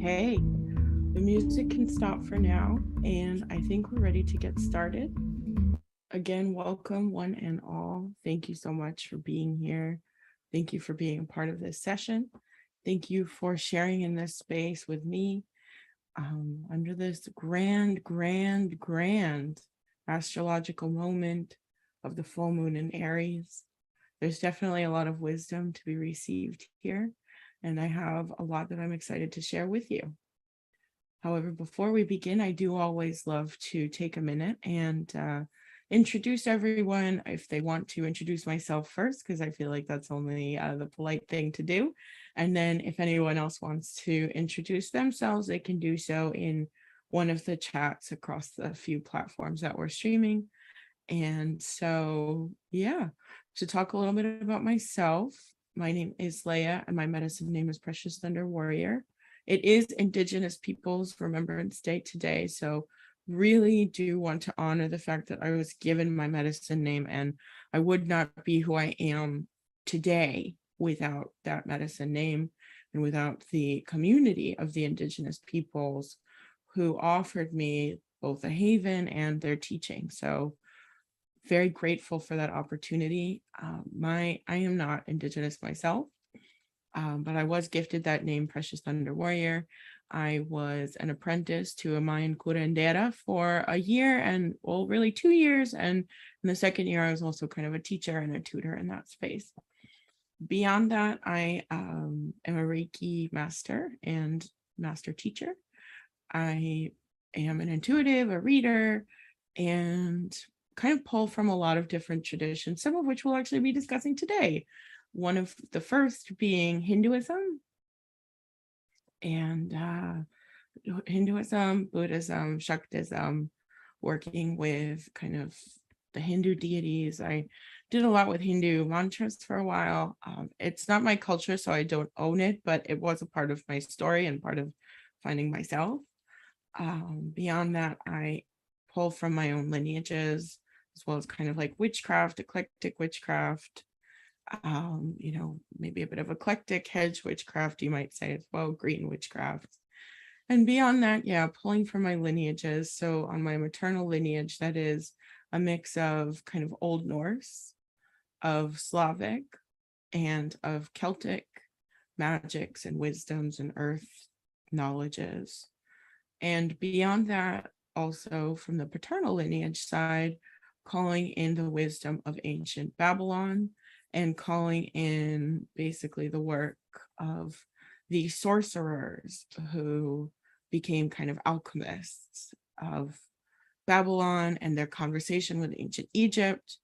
Okay, the music can stop for now, and I think we're ready to get started. Again, welcome one and all. Thank you so much for being here. Thank you for being a part of this session. Thank you for sharing in this space with me under this grand astrological moment of the full moon in Aries. There's definitely a lot of wisdom to be received here, and I have a lot that I'm excited to share with you. However, before we begin, I do always love to take a minute and introduce everyone if they want to introduce myself first, because I feel like that's only the polite thing to do. And then if anyone else wants to introduce themselves, they can do so in one of the chats across the few platforms that we're streaming. And so, yeah, to talk a little bit about myself, my name is Leia and my medicine name is Precious Thunder Warrior. It is Indigenous Peoples Remembrance Day today, so really do want to honor the fact that I was given my medicine name, and I would not be who I am today without that medicine name and without the community of the Indigenous peoples who offered me both a haven and their teaching. So very grateful for that opportunity. I am not Indigenous myself, but I was gifted that name, Precious Thunder Warrior. I was an apprentice to a Mayan curandera for a year and, well, really 2 years. And in the second year, I was also kind of a teacher and a tutor in that space. Beyond that, I am a Reiki master and master teacher. I am an intuitive, a reader, and kind of pull from a lot of different traditions, some of which we'll actually be discussing today. One of the first being Hinduism, and Hinduism, Buddhism, Shaktism, working with kind of the Hindu deities. I did a lot with Hindu mantras for a while. It's not my culture, so I don't own it, but it was a part of my story and part of finding myself. Beyond that, I pull from my own lineages, as well as kind of like witchcraft, eclectic witchcraft, maybe a bit of eclectic hedge witchcraft, you might say as well, green witchcraft. And beyond that, yeah, pulling from my lineages. So on my maternal lineage, that is a mix of kind of Old Norse, of Slavic, and of Celtic magics and wisdoms and earth knowledges. And beyond that, also from the paternal lineage side, calling in the wisdom of ancient Babylon and calling in basically the work of the sorcerers who became kind of alchemists of Babylon and their conversation with ancient Egypt,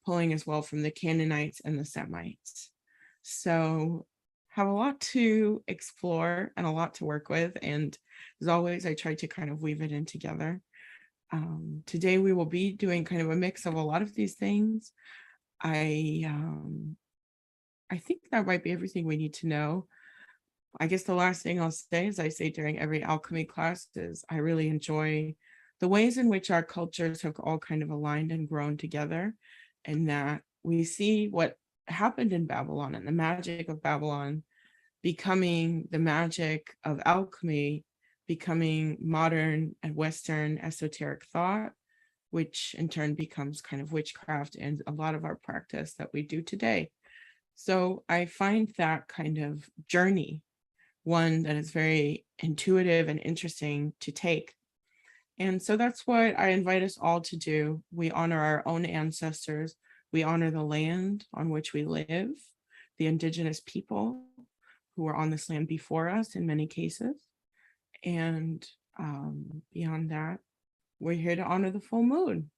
pulling as well from the Canaanites and the Semites. So have a lot to explore and a lot to work with. And as always, I try to kind of weave it in together. Today, we will be doing kind of a mix of a lot of these things. I think that might be everything we need to know. I guess the last thing I'll say, as I say during every alchemy class, is I really enjoy the ways in which our cultures have all kind of aligned and grown together, and that we see what happened in Babylon and the magic of Babylon becoming the magic of alchemy, becoming modern and Western esoteric thought, which in turn becomes kind of witchcraft and a lot of our practice that we do today. So I find that kind of journey one that is very intuitive and interesting to take. And so that's what I invite us all to do. We honor our own ancestors. We honor the land on which we live, the Indigenous people who were on this land before us in many cases. And beyond that, we're here to honor the full moon.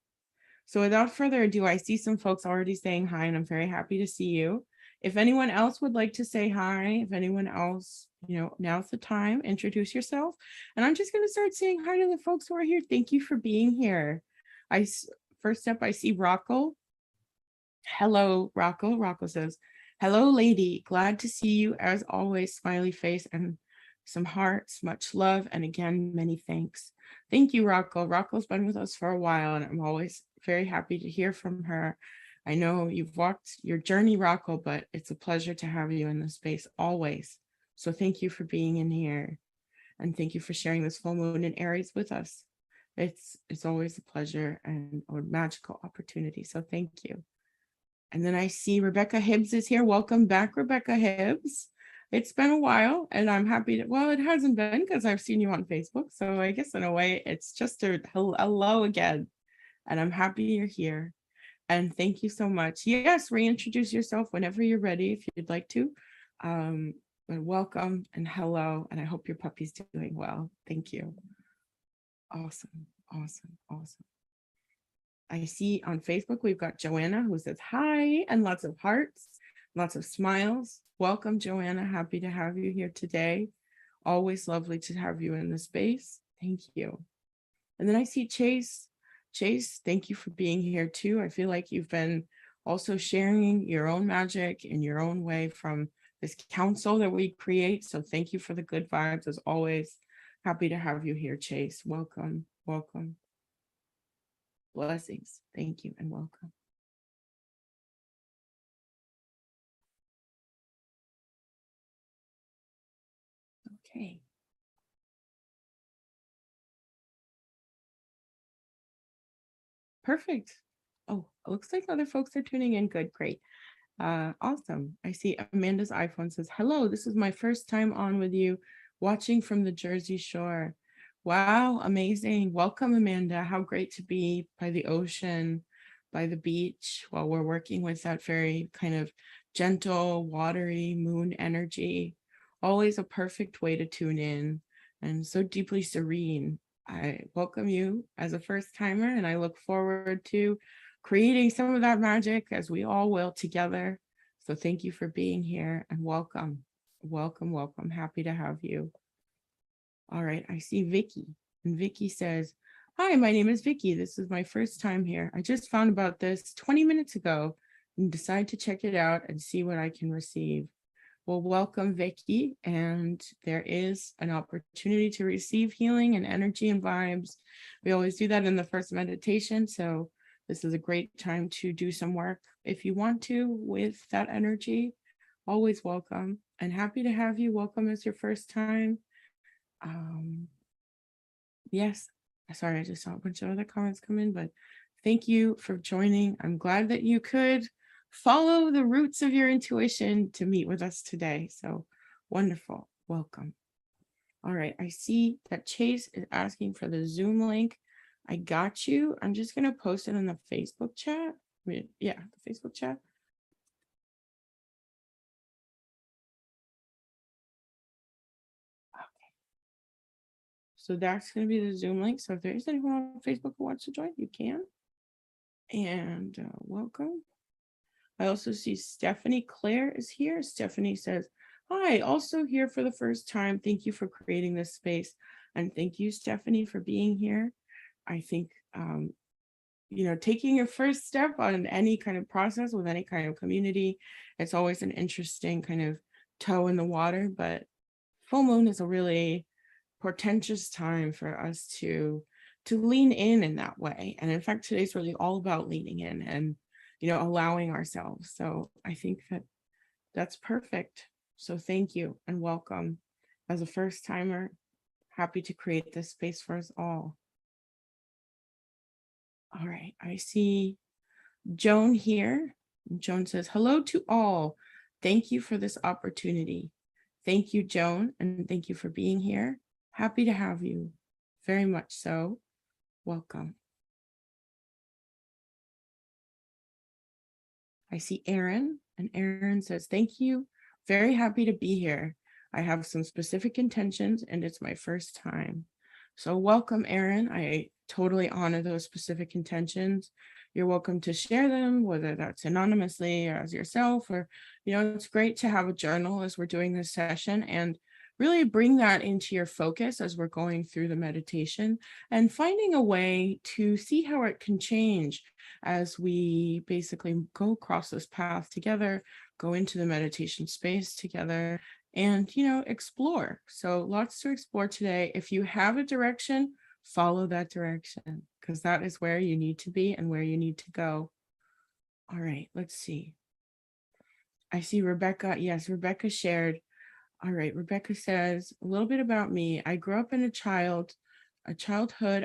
So without further ado, I see some folks already saying hi, and I'm very happy to see you. If anyone else would like to say hi, if anyone else, now's the time, introduce yourself. And I'm just going to start saying hi to the folks who are here. Thank you for being here. First up, I see Rocco. Hello, Rocco. Rocco says, hello, lady. Glad to see you as always. Smiley face and some hearts. Much love. And again, many thanks. Thank you, Rocco. Rocco's been with us for a while, and I'm always very happy to hear from her. I know you've walked your journey, Rocco, but it's a pleasure to have you in this space always. So thank you for being in here. And thank you for sharing this full moon in Aries with us. It's always a pleasure and a magical opportunity. So thank you. And then I see Rebecca Hibbs is here. Welcome back, Rebecca Hibbs. It's been a while and I'm happy to, well, it hasn't been because I've seen you on Facebook. So I guess in a way it's just a hello again. And I'm happy you're here. And thank you so much. Yes, reintroduce yourself whenever you're ready, if you'd like to. But welcome and hello. And I hope your puppy's doing well. Thank you. Awesome, awesome, awesome. I see on Facebook, we've got Joanna who says hi and lots of hearts, lots of smiles. Welcome, Joanna. Happy to have you here today. Always lovely to have you in the space. Thank you. And then I see Chase. Chase, thank you for being here too. I feel like you've been also sharing your own magic in your own way from this council that we create. So thank you for the good vibes as always. Happy to have you here, Chase. Welcome, welcome. Blessings. Thank you and welcome. Okay. Perfect. Oh, it looks like other folks are tuning in. Good, great. Awesome. I see Amanda's iPhone says, hello, this is my first time on with you, watching from the Jersey Shore. Wow, amazing. Welcome, Amanda. How great to be by the ocean, by the beach, while we're working with that very kind of gentle, watery moon energy. Always a perfect way to tune in and so deeply serene. I welcome you as a first timer, and I look forward to creating some of that magic as we all will together. So thank you for being here and welcome, welcome, welcome. Happy to have you. All right, I see Vicky, and Vicky says, hi, my name is Vicky. This is my first time here. I just found about this 20 minutes ago and decided to check it out and see what I can receive. Well, welcome, Vicky. And there is an opportunity to receive healing and energy and vibes. We always do that in the first meditation. So this is a great time to do some work if you want to with that energy. Always welcome and happy to have you. Welcome as your first time. Yes, sorry, I just saw a bunch of other comments come in, but thank you for joining. I'm glad that you could follow the roots of your intuition to meet with us today. So wonderful. Welcome. All right, I see that Chase is asking for the Zoom link. I got you. I'm just going to post it in the Facebook chat. Yeah, the Facebook chat. Okay. So that's going to be the Zoom link. So if there is anyone on Facebook who wants to join, you can. And welcome. I also see Stephanie Claire is here. Stephanie says, hi, also here for the first time. Thank you for creating this space. And thank you, Stephanie, for being here. I think, taking your first step on any kind of process with any kind of community, it's always an interesting kind of toe in the water, but full moon is a really portentous time for us to lean in that way. And in fact, today's really all about leaning in and allowing ourselves. So I think that that's perfect. So thank you and welcome. As a first timer, happy to create this space for us all. All right, I see Joan here. Joan says, hello to all. Thank you for this opportunity. Thank you, Joan, and thank you for being here. Happy to have you. Very much so. Welcome. I see Aaron, and Aaron says, thank you. Very happy to be here. I have some specific intentions, and it's my first time. So welcome, Aaron. I totally honor those specific intentions. You're welcome to share them, whether that's anonymously or as yourself, or, it's great to have a journal as we're doing this session and really bring that into your focus as we're going through the meditation and finding a way to see how it can change as we basically go across this path together, go into the meditation space together, and, explore. So lots to explore today. If you have a direction, follow that direction, because that is where you need to be and where you need to go. All right, let's see. I see Rebecca. Yes, Rebecca shared All right, Rebecca says, a little bit about me. I grew up in a childhood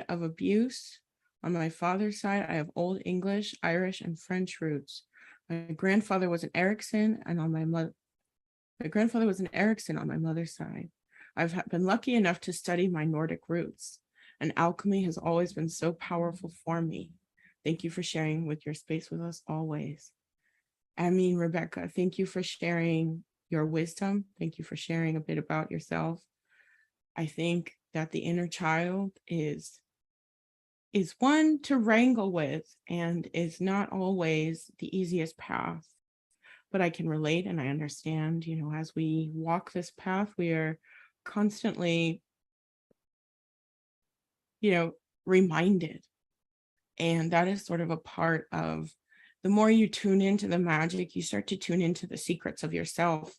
of abuse. On my father's side, I have Old English, Irish, and French roots. My grandfather was an Erickson, and on my grandfather was an Erickson on my mother's side. I've been lucky enough to study my Nordic roots, and alchemy has always been so powerful for me. Thank you for sharing with your space with us always. I mean, Rebecca, thank you for sharing your wisdom. Thank you for sharing a bit about yourself. I think that the inner child is one to wrangle with and is not always the easiest path. But I can relate and I understand, as we walk this path, we are constantly, reminded. And that is sort of a part of the more you tune into the magic, you start to tune into the secrets of yourself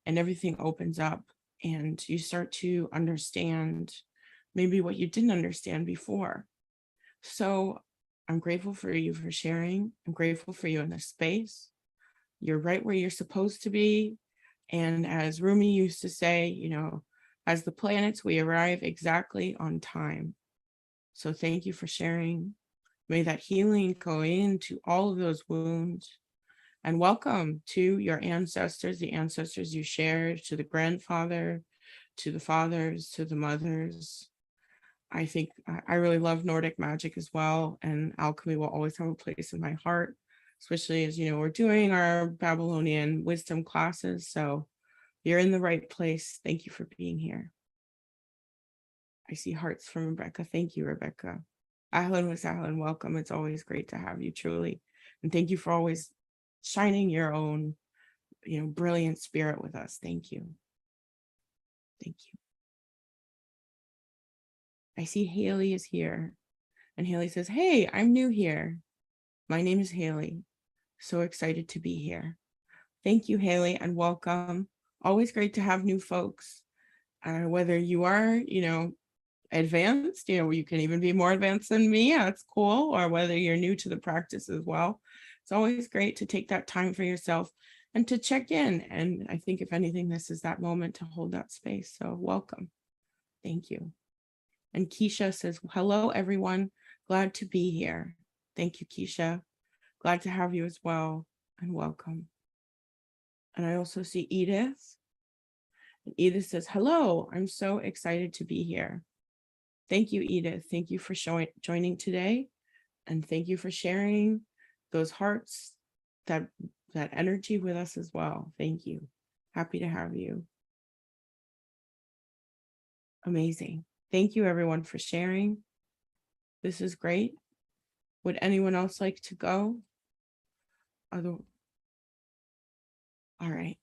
and everything opens up and you start to understand maybe what you didn't understand before. So I'm grateful for you for sharing. I'm grateful for you in this space. You're right where you're supposed to be. And as Rumi used to say, as the planets, we arrive exactly on time. So thank you for sharing. May that healing go into all of those wounds. And welcome to your ancestors, the ancestors you shared, to the grandfather, to the fathers, to the mothers. I think I really love Nordic magic as well. And alchemy will always have a place in my heart, especially as, we're doing our Babylonian wisdom classes. So you're in the right place. Thank you for being here. I see hearts from Rebecca. Thank you, Rebecca. Ahlan wa sahlan, welcome. It's always great to have you, truly. And thank you for always shining your own, brilliant spirit with us. Thank you. Thank you. I see Haley is here. And Haley says, hey, I'm new here. My name is Haley. So excited to be here. Thank you, Haley, and welcome. Always great to have new folks. Whether you are, advanced, you can even be more advanced than me. That's cool. Or whether you're new to the practice as well. It's always great to take that time for yourself and to check in. And I think if anything, this is that moment to hold that space. So welcome. Thank you. And Keisha says, hello, everyone. Glad to be here. Thank you, Keisha. Glad to have you as well. And welcome. And I also see Edith. And Edith says, hello, I'm so excited to be here. Thank you, Edith. Thank you for joining today. And thank you for sharing those hearts, that energy with us as well. Thank you. Happy to have you. Amazing. Thank you, everyone, for sharing. This is great. Would anyone else like to go? All right.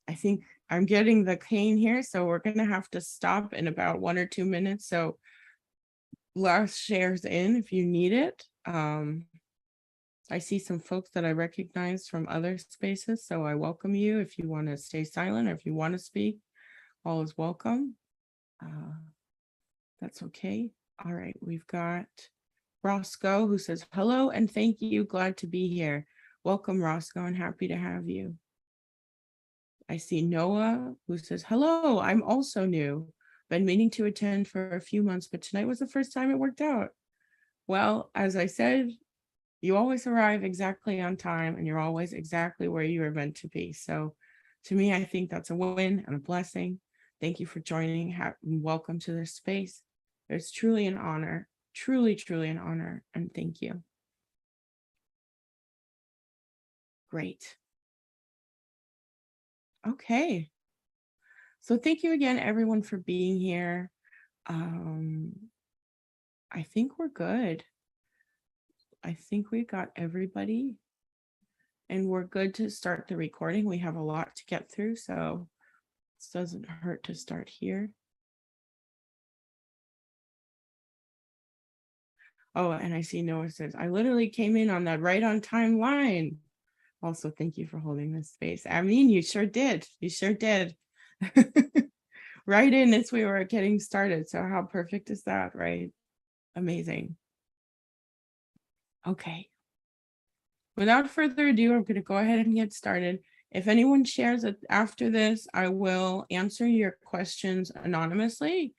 I think I'm getting the cane here, so we're going to have to stop in about 1 or 2 minutes. So last shares in if you need it. I see some folks that I recognize from other spaces, so I welcome you. If you want to stay silent or if you want to speak, all is welcome. That's okay. All right, we've got Roscoe who says, hello and thank you. Glad to be here. Welcome, Roscoe, and happy to have you. I see Noah who says, hello, I'm also new. Been meaning to attend for a few months, but tonight was the first time it worked out. Well, as I said, you always arrive exactly on time and you're always exactly where you are meant to be. So to me, I think that's a win and a blessing. Thank you for joining. Welcome to this space. It's truly an honor, truly, truly an honor. And thank you. Great. Okay. So thank you again, everyone, for being here. I think we're good. I think we got everybody. And we're good to start the recording. We have a lot to get through, so this doesn't hurt to start here. Oh, and I see Noah says, I literally came in on that right on time line. Also, thank you for holding this space. I mean, you sure did. You sure did. Right in as we were getting started. So how perfect is that, right? Amazing. Okay. Without further ado, I'm going to go ahead and get started. If anyone shares it after this, I will answer your questions anonymously.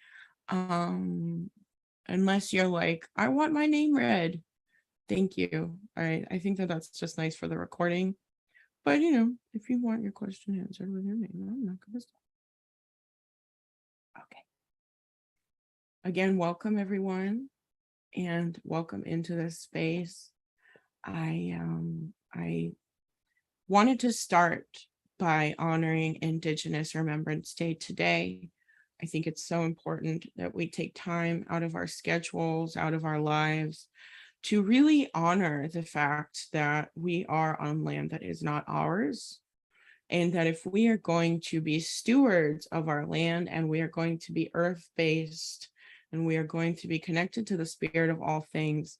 Unless you're like, I want my name read. Thank you. I think that that's just nice for the recording. But, if you want your question answered with your name, I'm not going to stop. Okay. Again, welcome everyone, and welcome into this space. I wanted to start by honoring Indigenous Remembrance Day today. I think it's so important that we take time out of our schedules, out of our lives, to really honor the fact that we are on land that is not ours. And that if we are going to be stewards of our land, and we are going to be earth-based, and we are going to be connected to the spirit of all things,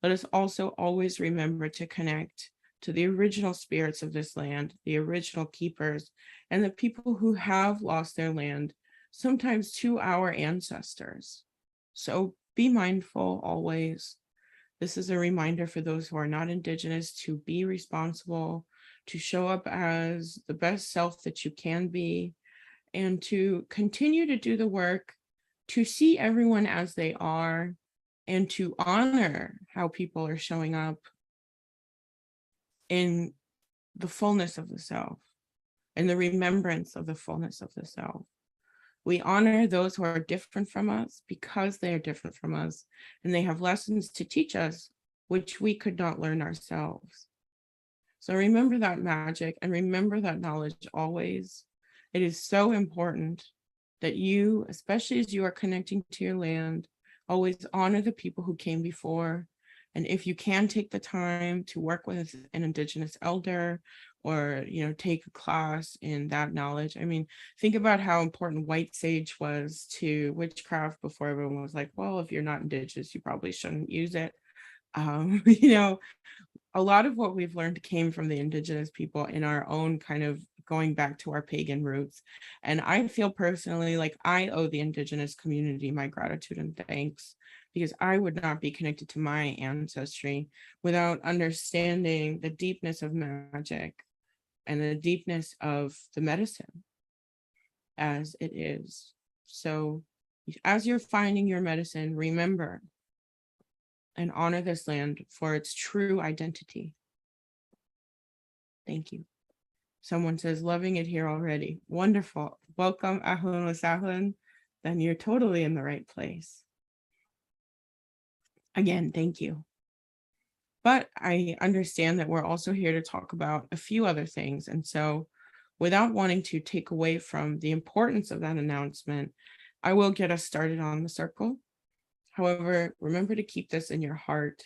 let us also always remember to connect to the original spirits of this land, the original keepers, and the people who have lost their land, sometimes to our ancestors. So be mindful always. This is a reminder for those who are not Indigenous to be responsible, to show up as the best self that you can be, and to continue to do the work, to see everyone as they are, and to honor how people are showing up in the fullness of the self, and the remembrance of the fullness of the self. We honor those who are different from us because they are different from us, and they have lessons to teach us which we could not learn ourselves. So remember that magic and remember that knowledge always. It is so important that you, especially as you are connecting to your land, always honor the people who came before. And if you can take the time to work with an Indigenous elder, or take a class in that knowledge. I mean, think about how important white sage was to witchcraft before everyone was like, well, if you're not Indigenous, you probably shouldn't use it. A lot of what we've learned came from the Indigenous people in our own kind of going back to our pagan roots. And I feel personally like I owe the Indigenous community my gratitude and thanks, because I would not be connected to my ancestry without understanding the deepness of magic and the deepness of the medicine as it is. So as you're finding your medicine, remember and honor this land for its true identity. Thank you. Someone says, loving it here already. Wonderful. Welcome, ahlan wa sahlan. Then you're totally in the right place. Again, thank you. But I understand that we're also here to talk about a few other things. And so without wanting to take away from the importance of that announcement, I will get us started on the circle. However, remember to keep this in your heart.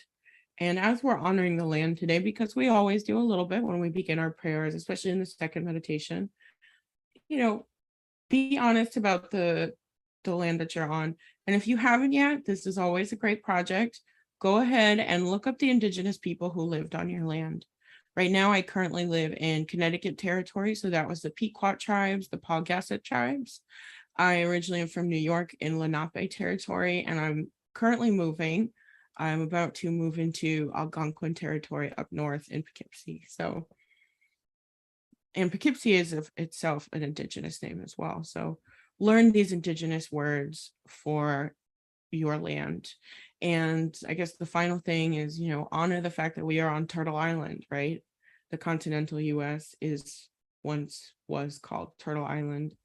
And as we're honoring the land today, because we always do a little bit when we begin our prayers, especially in the second meditation, be honest about the land that you're on. And if you haven't yet, this is always a great project. Go ahead and look up the Indigenous people who lived on your land. Right now, I currently live in Connecticut territory. So that was the Pequot tribes, the Paugasset tribes. I originally am from New York in Lenape territory, and I'm currently moving. I'm about to move into Algonquin territory up north in Poughkeepsie. And Poughkeepsie is itself an Indigenous name as well. So learn these Indigenous words for your land. And I guess the final thing is, honor the fact that we are on Turtle Island, right? The continental US was called Turtle Island.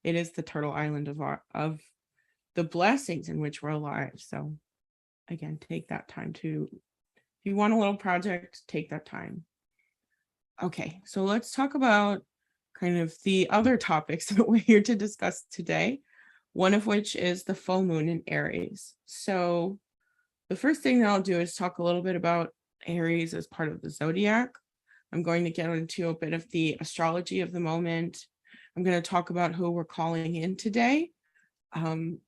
It is the Turtle Island of the blessings in which we're alive. So again, take that time to, if you want a little project, take that time. Okay, so let's talk about kind of the other topics that we're here to discuss today, one of which is the full moon in Aries. So the first thing that I'll do is talk a little bit about Aries as part of the zodiac. I'm going to get into a bit of the astrology of the moment. I'm going to talk about who we're calling in today. And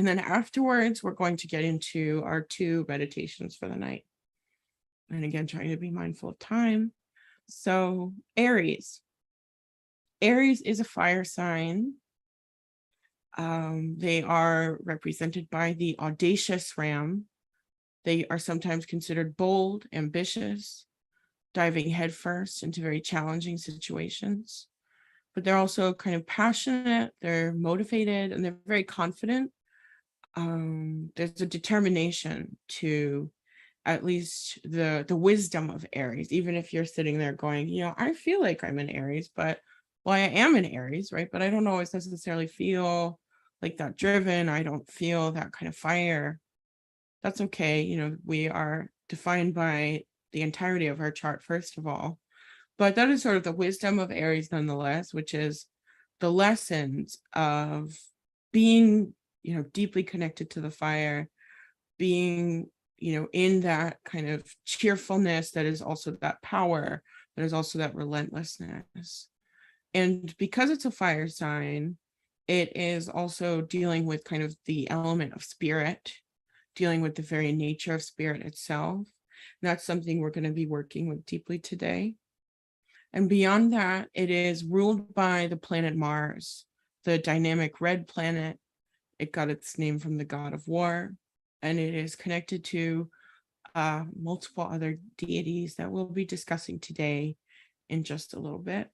then afterwards, we're going to get into our 2 meditations for the night. And again, trying to be mindful of time. So Aries. Aries is a fire sign. They are represented by the audacious ram. They are sometimes considered bold, ambitious, diving headfirst into very challenging situations. But they're also kind of passionate, they're motivated, and they're very confident. There's a determination to at least the wisdom of Aries, even if you're sitting there going, I feel like I'm an Aries, but I am an Aries, right? But I don't always necessarily feel like that driven. I don't feel that kind of fire. That's okay. We are defined by the entirety of our chart, first of all. But that is sort of the wisdom of Aries nonetheless, which is the lessons of being, deeply connected to the fire, being, in that kind of cheerfulness that is also that power, that is also that relentlessness. And because it's a fire sign, it is also dealing with kind of the element of spirit, dealing with the very nature of spirit itself. And that's something we're going to be working with deeply today. And beyond that, it is ruled by the planet Mars, the dynamic red planet. It got its name from the god of war, and it is connected to multiple other deities that we'll be discussing today in just a little bit.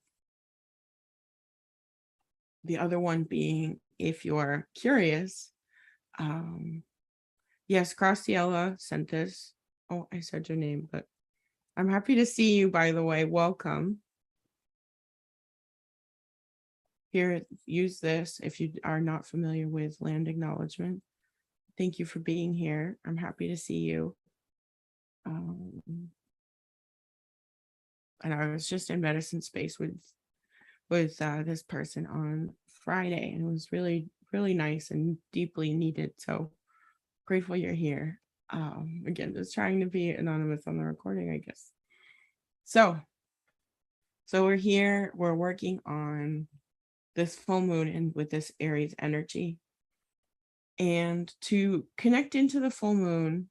The other one being, if you're curious, yes, Graciela sent this. Oh, I said your name, but I'm happy to see you, by the way. Welcome. Here, use this if you are not familiar with land acknowledgement. Thank you for being here. I'm happy to see you. And I was just in medicine space with this person on Friday, and it was really, really nice and deeply needed. So grateful you're here. Again, just trying to be anonymous on the recording, I guess. So we're here, we're working on this full moon and with this Aries energy. And to connect into the full moon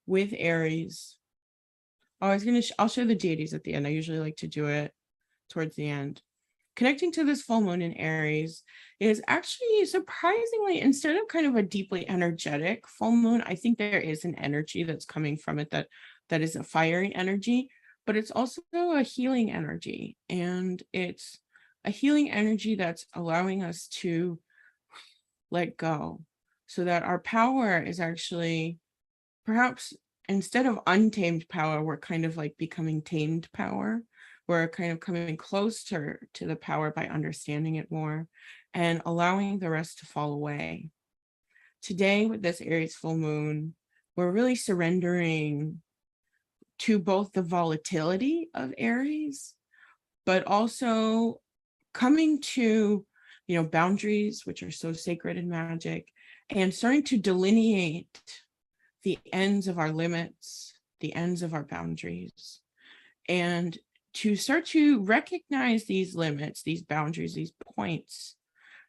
with Aries, I'll show the deities at the end. I usually like to do it towards the end. Connecting to this full moon in Aries is actually surprisingly, instead of kind of a deeply energetic full moon, I think there is an energy that's coming from it that is a fiery energy, but it's also a healing energy. And it's a healing energy that's allowing us to let go so that our power is actually, perhaps instead of untamed power, we're kind of like becoming tamed power. We're kind of coming closer to the power by understanding it more and allowing the rest to fall away. Today, with this Aries full moon, we're really surrendering to both the volatility of Aries, but also coming to, boundaries, which are so sacred in magic, and starting to delineate the ends of our limits, the ends of our boundaries, and to start to recognize these limits, these boundaries, these points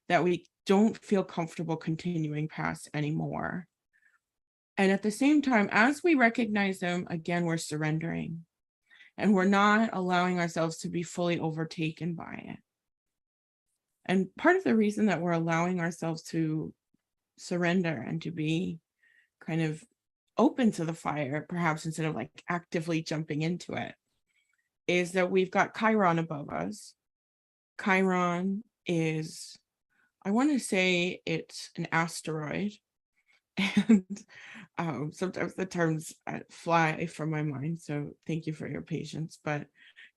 that we don't feel comfortable continuing past anymore. And at the same time, as we recognize them, again, we're surrendering and we're not allowing ourselves to be fully overtaken by it. And part of the reason that we're allowing ourselves to surrender and to be kind of open to the fire, perhaps instead of like actively jumping into it, is that we've got Chiron above us. Chiron is, I want to say it's an asteroid. And sometimes the terms fly from my mind, so thank you for your patience. But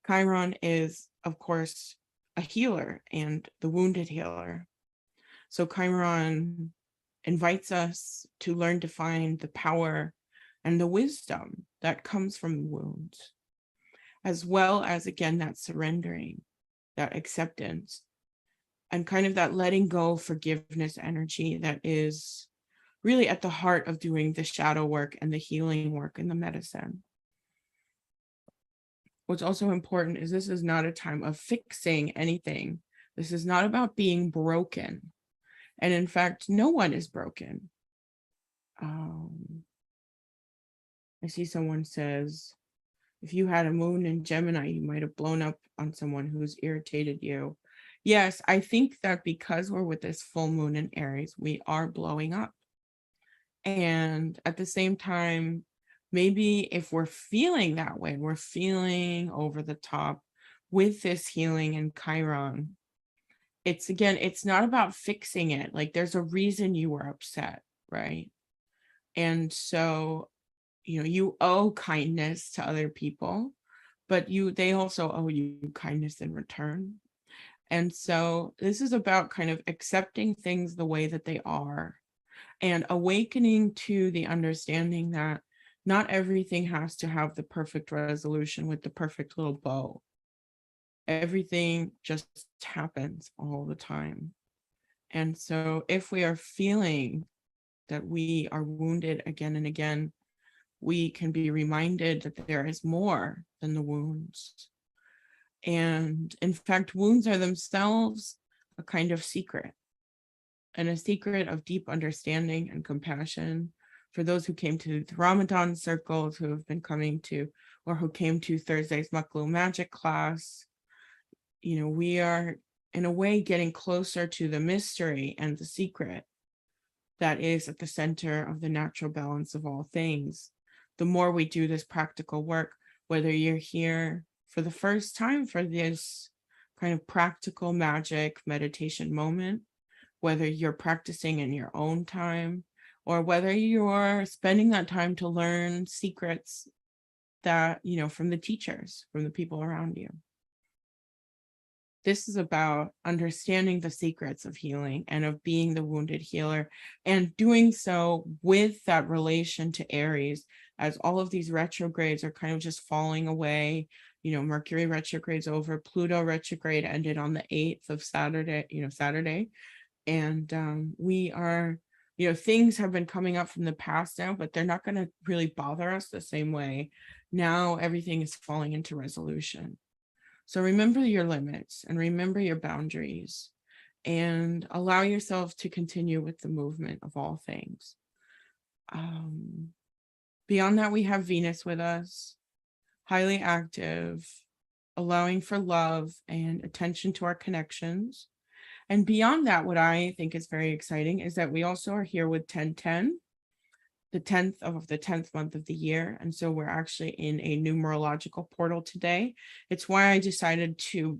Chiron is, of course, a healer and the wounded healer. So Chiron invites us to learn to find the power and the wisdom that comes from wounds, as well as, again, that surrendering, that acceptance, and kind of that letting go, forgiveness energy that is really at the heart of doing the shadow work and the healing work and the medicine. What's also important is this is not a time of fixing anything. This is not about being broken. And in fact, no one is broken. I see someone says, if you had a moon in Gemini, you might have blown up on someone who's irritated you. Yes, I think that because we're with this full moon in Aries, we are blowing up. And at the same time, maybe if we're feeling that way, we're feeling over the top with this healing in Chiron, it's not about fixing it. Like, there's a reason you were upset, right? And so, you owe kindness to other people, but they also owe you kindness in return. And so this is about kind of accepting things the way that they are and awakening to the understanding that not everything has to have the perfect resolution with the perfect little bow. Everything just happens all the time. And so if we are feeling that we are wounded again and again, we can be reminded that there is more than the wounds. And in fact, wounds are themselves a kind of secret, and a secret of deep understanding and compassion. For those who came to the Ramadan circles, who have been coming to, or who came to Thursday's Maklu Magic class, we are in a way getting closer to the mystery and the secret that is at the center of the natural balance of all things. The more we do this practical work, whether you're here for the first time for this kind of practical magic meditation moment, whether you're practicing in your own time, or whether you're spending that time to learn secrets that, from the teachers, from the people around you. This is about understanding the secrets of healing and of being the wounded healer, and doing so with that relation to Aries, as all of these retrogrades are kind of just falling away. Mercury retrogrades over, Pluto retrograde ended on the 8th of Saturday. And we are, things have been coming up from the past now, but they're not going to really bother us the same way. Now everything is falling into resolution. So remember your limits and remember your boundaries, and allow yourself to continue with the movement of all things. Beyond that, we have Venus with us, highly active, allowing for love and attention to our connections. And beyond that, what I think is very exciting is that we also are here with 1010, the 10th of the 10th month of the year. And so we're actually in a numerological portal today. It's why I decided to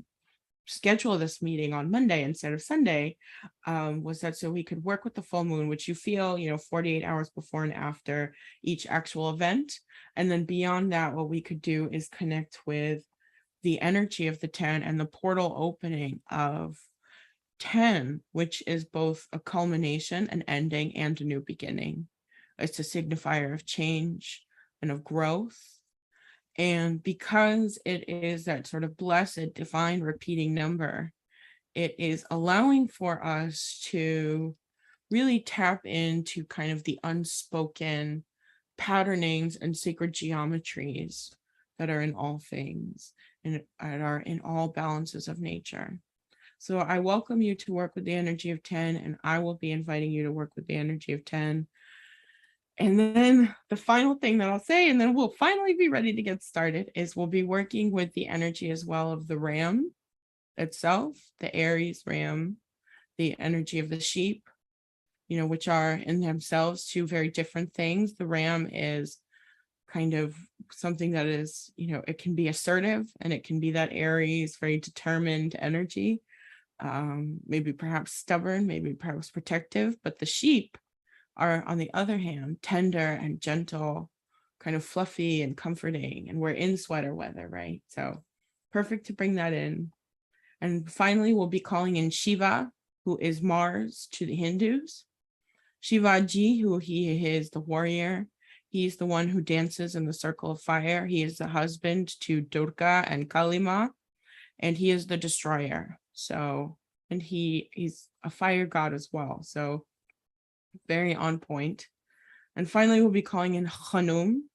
schedule this meeting on Monday instead of Sunday, was that so we could work with the full moon, which you feel, 48 hours before and after each actual event. And then beyond that, what we could do is connect with the energy of the 10 and the portal opening of 10, which is both a culmination, an ending, and a new beginning. It's a signifier of change and of growth. And because it is that sort of blessed, divine repeating number, it is allowing for us to really tap into kind of the unspoken patternings and sacred geometries that are in all things and are in all balances of nature. So I welcome you to work with the energy of 10, and I will be inviting you to work with the energy of 10. And then the final thing that I'll say, and then we'll finally be ready to get started, is we'll be working with the energy as well of the ram itself, the Aries ram, the energy of the sheep, which are in themselves two very different things. The ram is kind of something that is, it can be assertive, and it can be that Aries, very determined energy, maybe perhaps stubborn, maybe perhaps protective. But the sheep are, on the other hand, tender and gentle, kind of fluffy and comforting, and we're in sweater weather, right? So perfect to bring that in. And finally, we'll be calling in Shiva, who is Mars to the Hindus. Shivaji, who he is the warrior. He's the one who dances in the circle of fire. He is the husband to Durga and Kalima, and he is the destroyer. So, and he's a fire god as well. So very on point. And finally, we'll be calling in Hanum,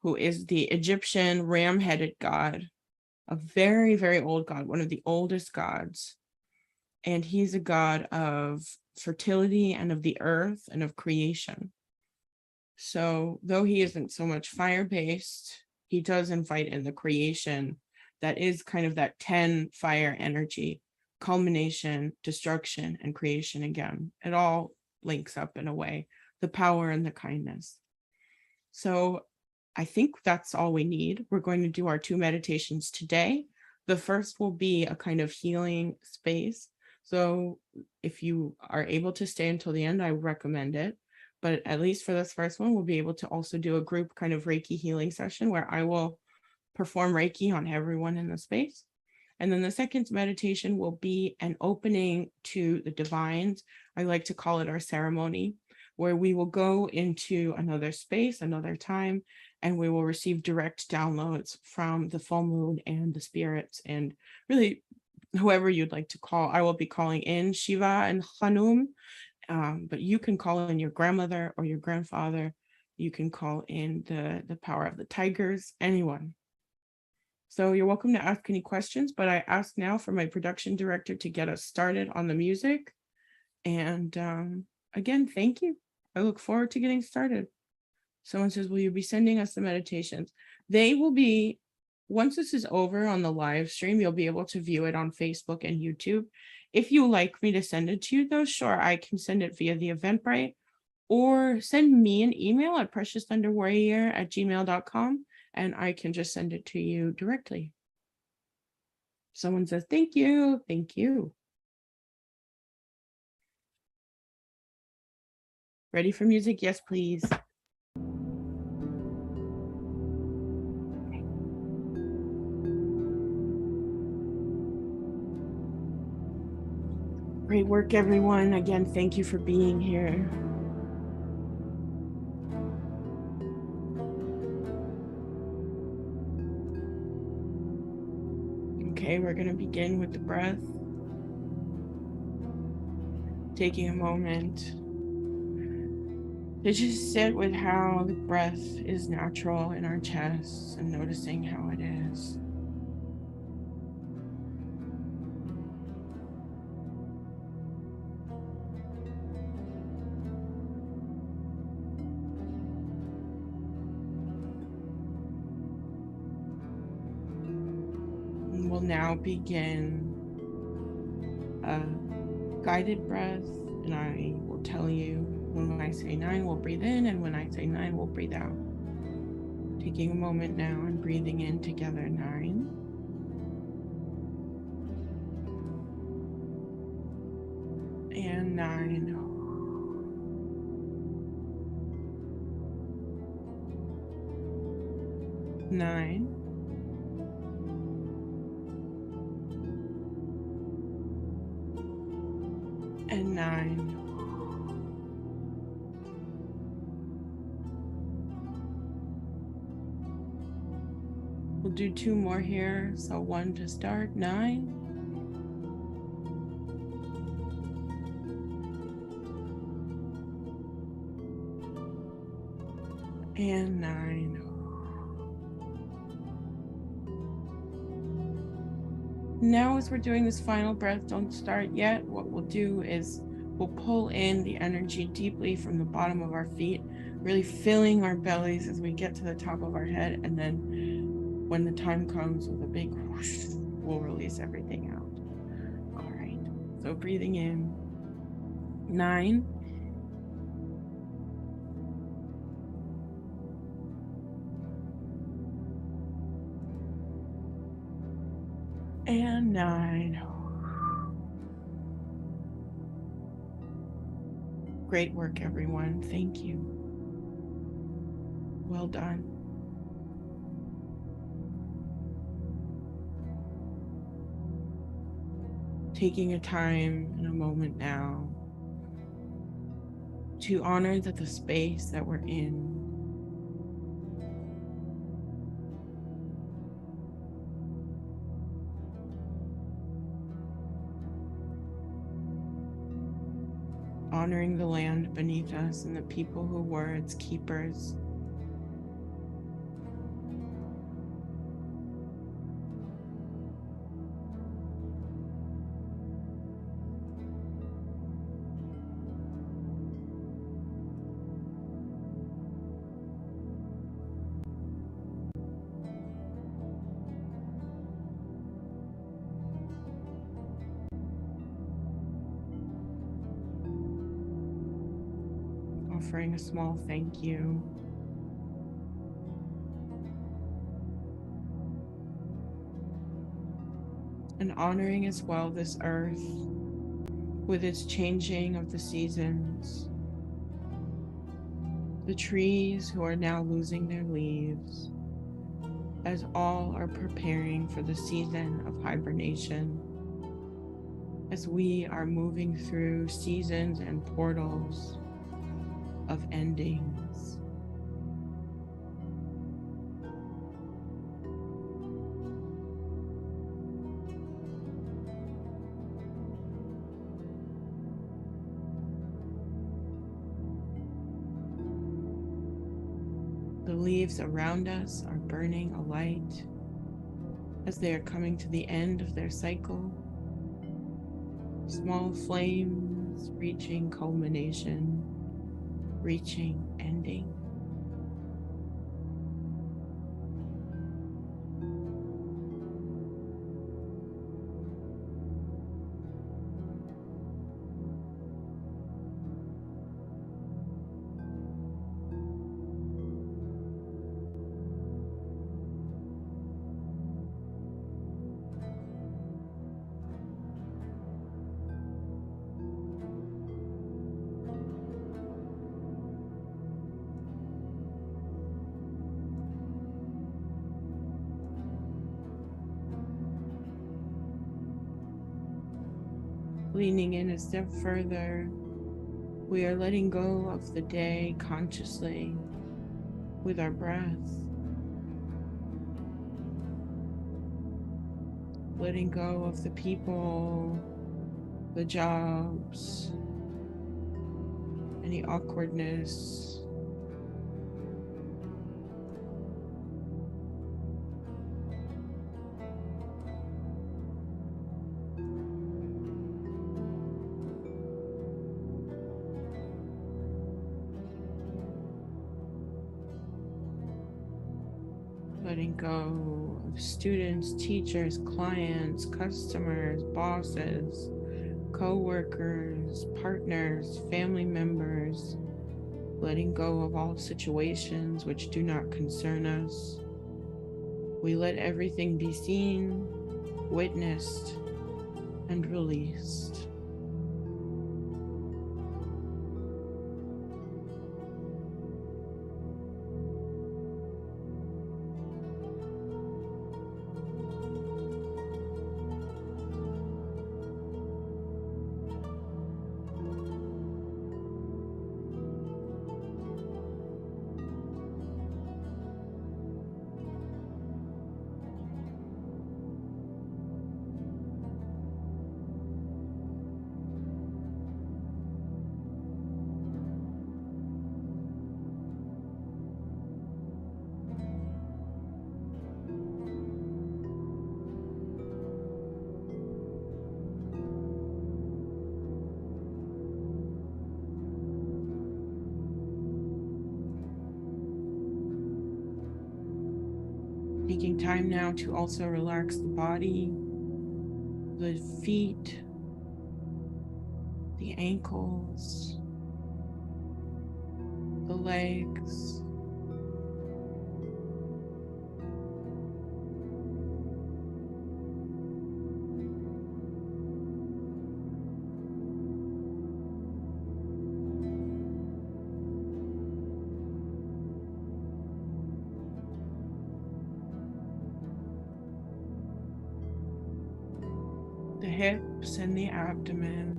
who is the Egyptian ram-headed god, a very, very old god, one of the oldest gods. And he's a god of fertility and of the earth and of creation. So though he isn't so much fire-based, he does invite in the creation that is kind of that 10 fire energy, culmination, destruction, and creation again. It all links up in a way, the power and the kindness. So I think that's all we need. We're going to do our 2 meditations today. The first will be a kind of healing space. So if you are able to stay until the end, I recommend it. But at least for this first one, we'll be able to also do a group kind of Reiki healing session where I will perform Reiki on everyone in the space. And then the second meditation will be an opening to the divines. I like to call it our ceremony, where we will go into another space, another time, and we will receive direct downloads from the full moon and the spirits and really whoever you'd like to call. I will be calling in Shiva and Hanum, but you can call in your grandmother or your grandfather. You can call in the power of the tigers, anyone. So you're welcome to ask any questions, but I ask now for my production director to get us started on the music. And again, thank you. I look forward to getting started. Someone says, will you be sending us the meditations? They will be, once this is over on the live stream, you'll be able to view it on Facebook and YouTube. If you like me to send it to you, though, sure, I can send it via the Eventbrite, or send me an email at preciousthunderwarrior@gmail.com, and I can just send it to you directly. Someone says, thank you. Thank you. Ready for music? Yes, please. Great work, everyone. Again, thank you for being here. Okay, we're going to begin with the breath. Taking a moment to just sit with how the breath is natural in our chests and noticing how it is. And we'll now begin a guided breath, and I will tell you when I say 9, we'll breathe in, and when I say 9, we'll breathe out. Taking a moment now and breathing in together, 9. And 9. 9. And 9. We'll do 2 more here. So 1 to start, 9. And 9. Now, as we're doing this final breath, don't start yet. What we'll do is we'll pull in the energy deeply from the bottom of our feet, really filling our bellies as we get to the top of our head. And then when the time comes with a big whoosh, we'll release everything out. All right. So breathing in, 9. And 9. Great work, everyone. Thank you. Well done. Taking a time and a moment now to honor that the space that we're in honoring the land beneath us and the people who were its keepers. Offering a small thank you and honoring as well this earth with its changing of the seasons, the trees who are now losing their leaves, as all are preparing for the season of hibernation, as we are moving through seasons and portals of endings. The leaves around us are burning a light as they are coming to the end of their cycle. Small flames reaching culmination, reaching ending. Leaning in a step further, we are letting go of the day consciously with our breath, letting go of the people, the jobs, any awkwardness. Letting go of students, teachers, clients, customers, bosses, co-workers, partners, family members, letting go of all situations which do not concern us. We let everything be seen, witnessed, and released. Taking time now to also relax the body, the feet, the ankles, the legs, the hips and the abdomen.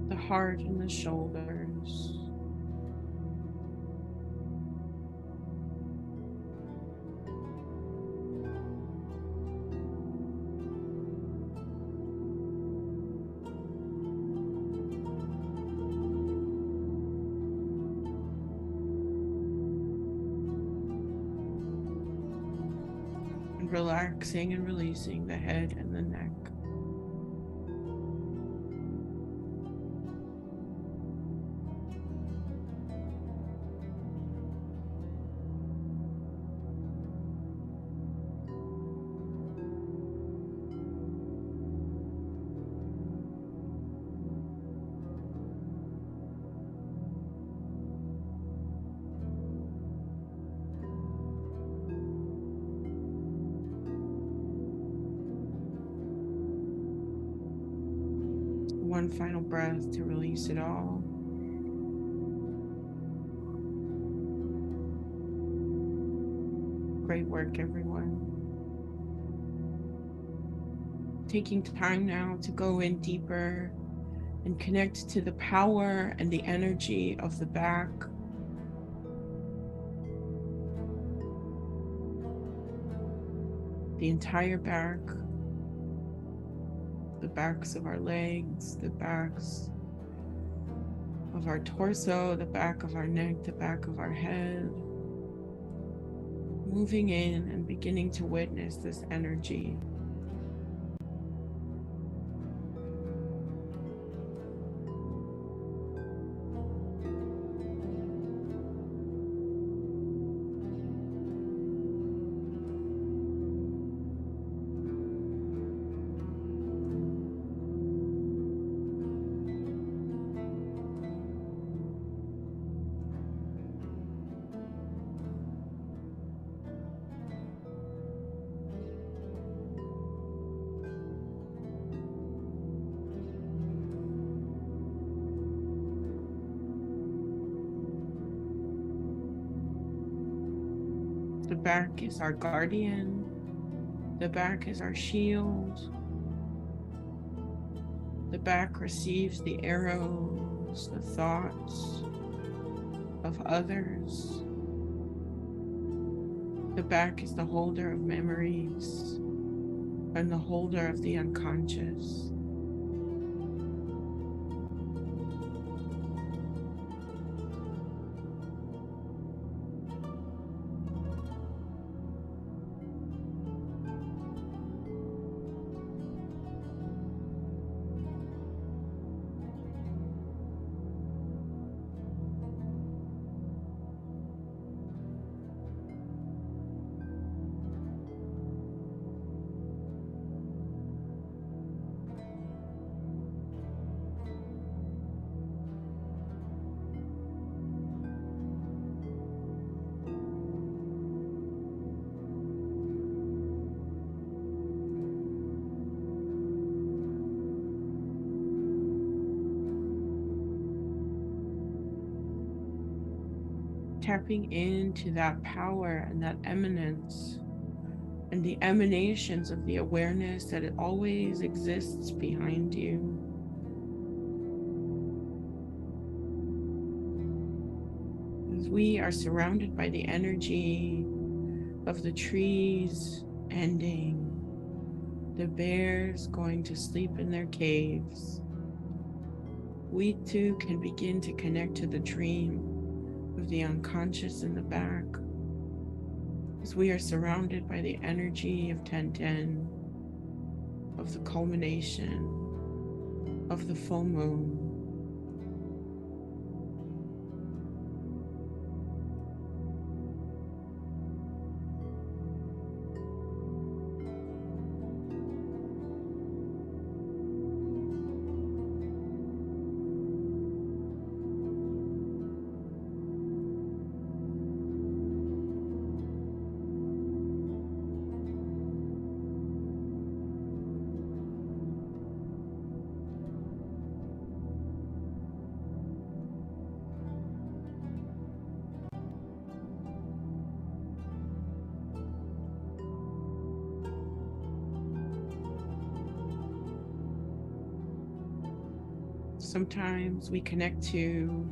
The heart and the shoulders. relaxing and releasing the head and the neck. One final breath to release it all. Great work, everyone. Taking time now to go in deeper and connect to the power and the energy of the back. The entire back, the backs of our legs, the backs of our torso, the back of our neck, the back of our head. Moving in and beginning to witness this energy. The back is our guardian. The back is our shield. The back receives the arrows, the thoughts of others. The back is the holder of memories and the holder of the unconscious. Tapping into that power and that eminence and the emanations of the awareness that it always exists behind you. As we are surrounded by the energy of the trees ending, the bears going to sleep in their caves, we too can begin to connect to the dream of the unconscious in the back, as we are surrounded by the energy of 1010, of the culmination of the full moon. Sometimes we connect to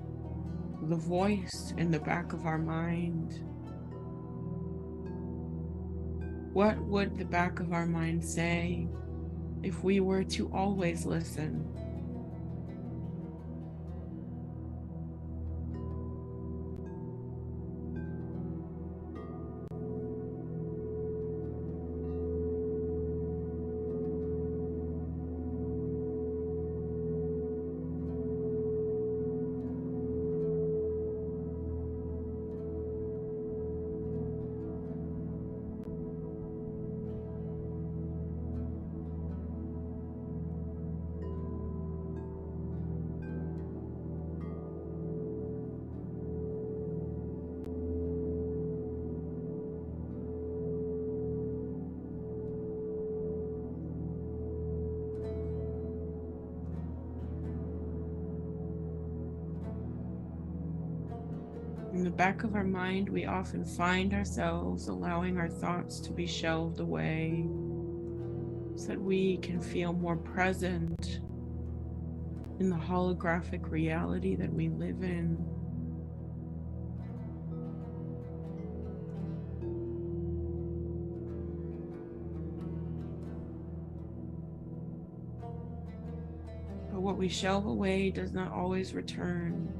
the voice in the back of our mind. What would the back of our mind say if we were to always listen? In the back of our mind, we often find ourselves allowing our thoughts to be shelved away so that we can feel more present in the holographic reality that we live in. But what we shelve away does not always return.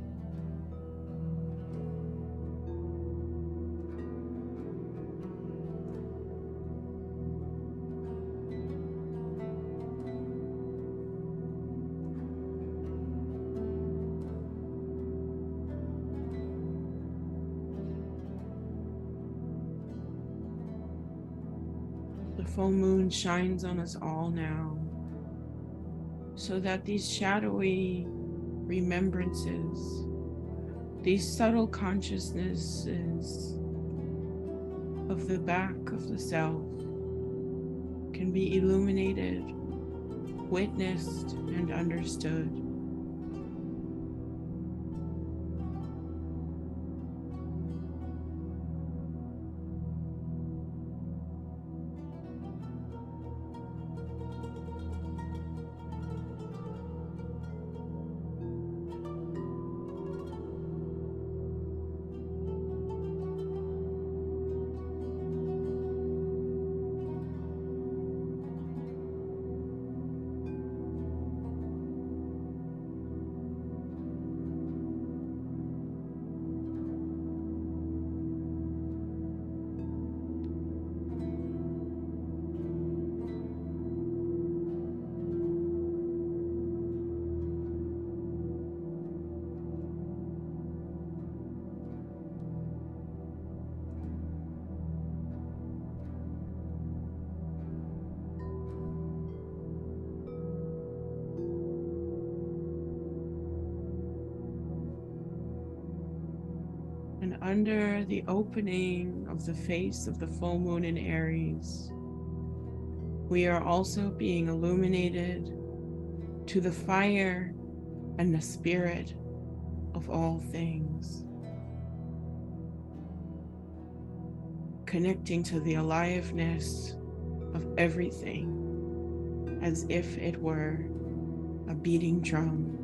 The full moon shines on us all now, so that these shadowy remembrances, these subtle consciousnesses of the back of the self can be illuminated, witnessed, and understood. And under the opening of the face of the full moon in Aries, we are also being illuminated to the fire and the spirit of all things, connecting to the aliveness of everything as if it were a beating drum.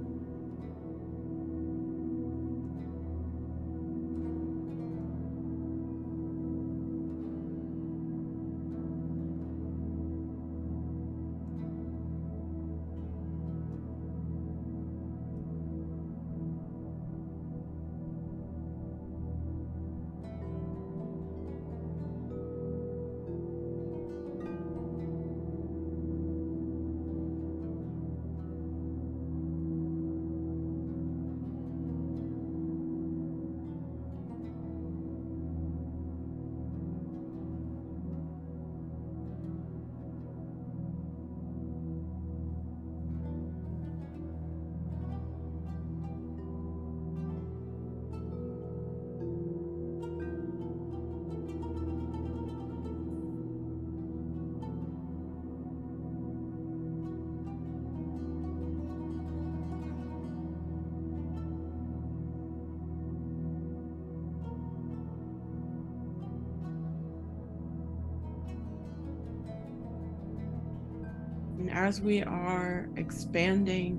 And as we are expanding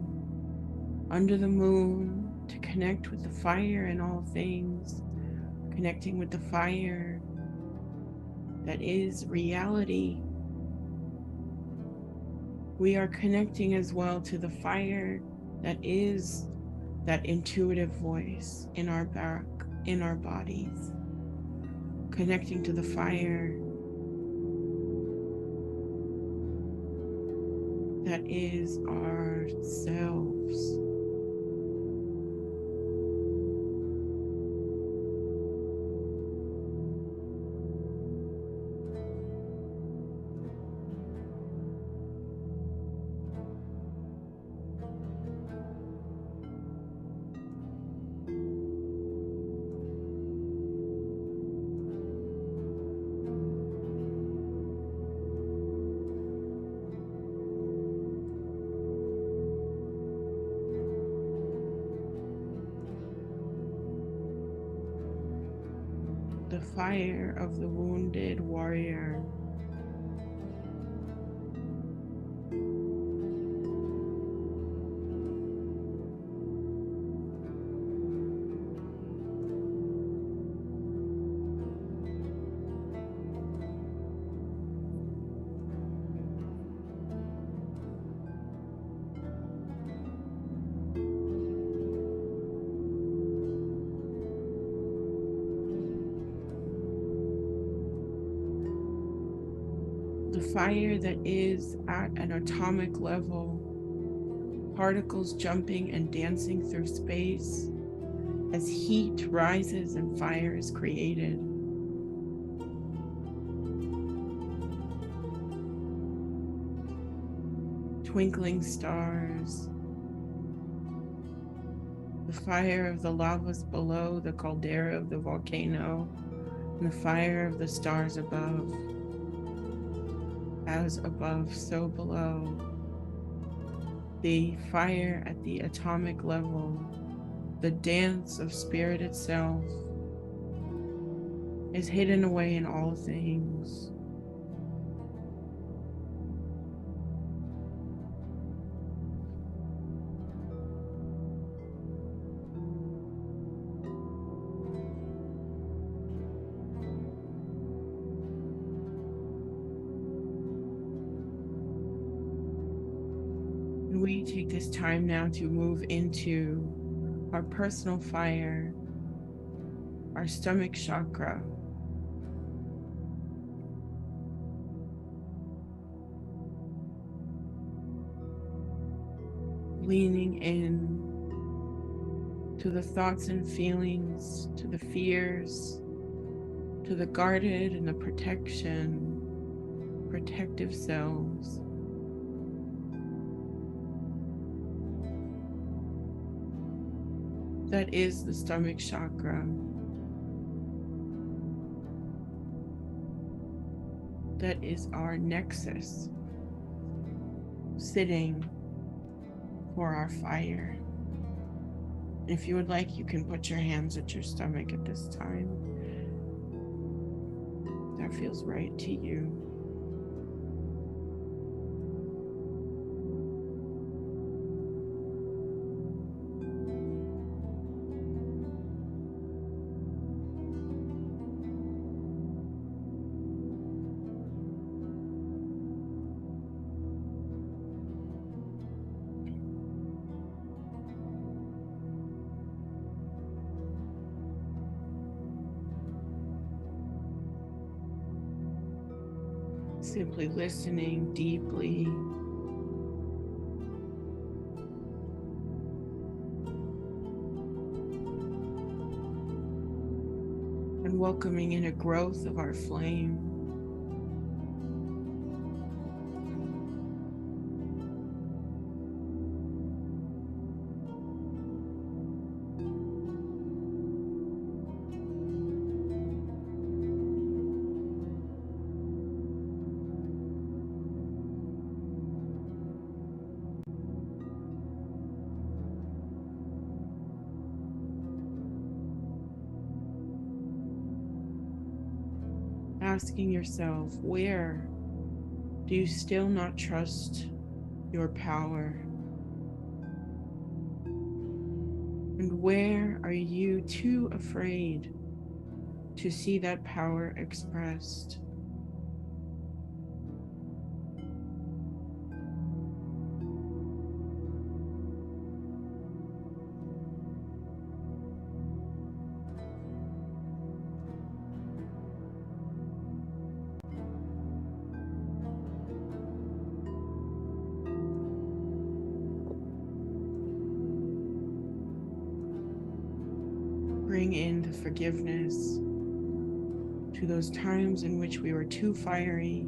under the moon to connect with the fire in all things, connecting with the fire that is reality, we are connecting as well to the fire that is that intuitive voice in our back, in our bodies, connecting to the fire that is ourselves. the fire of the wounded warrior. The fire that is at an atomic level, particles jumping and dancing through space as heat rises and fire is created. Twinkling stars, the fire of the lavas below, the caldera of the volcano, and the fire of the stars above. As above, so below. The fire at the atomic level, the dance of spirit itself, is hidden away in all things. And we take this time now to move into our personal fire, our stomach chakra. Leaning in to the thoughts and feelings, to the fears, to the guarded and the protective selves. That is the stomach chakra. That is our nexus, sitting for our fire. If you would like, you can put your hands at your stomach at this time. That feels right to you. Simply listening deeply. And welcoming in a growth of our flame. Asking yourself, where do you still not trust your power? And where are you too afraid to see that power expressed? Bring in the forgiveness to those times in which we were too fiery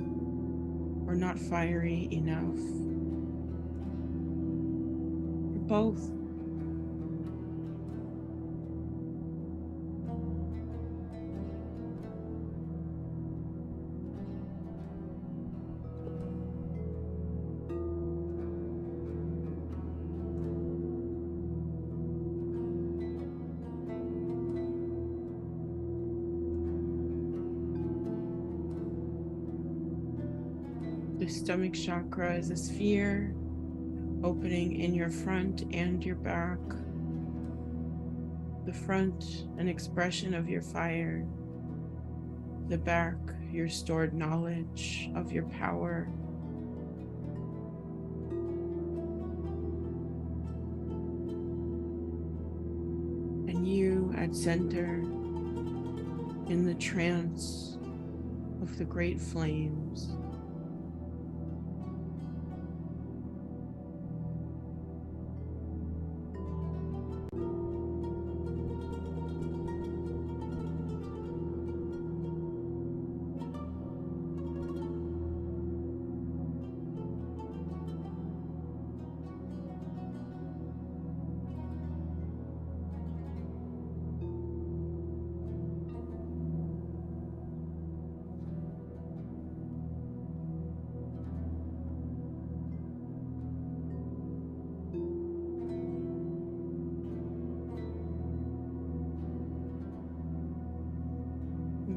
or not fiery enough. Or both. stomach chakra is a sphere opening in your front and your back. The front, an expression of your fire. The back, your stored knowledge of your power. And you at center in the trance of the great flames.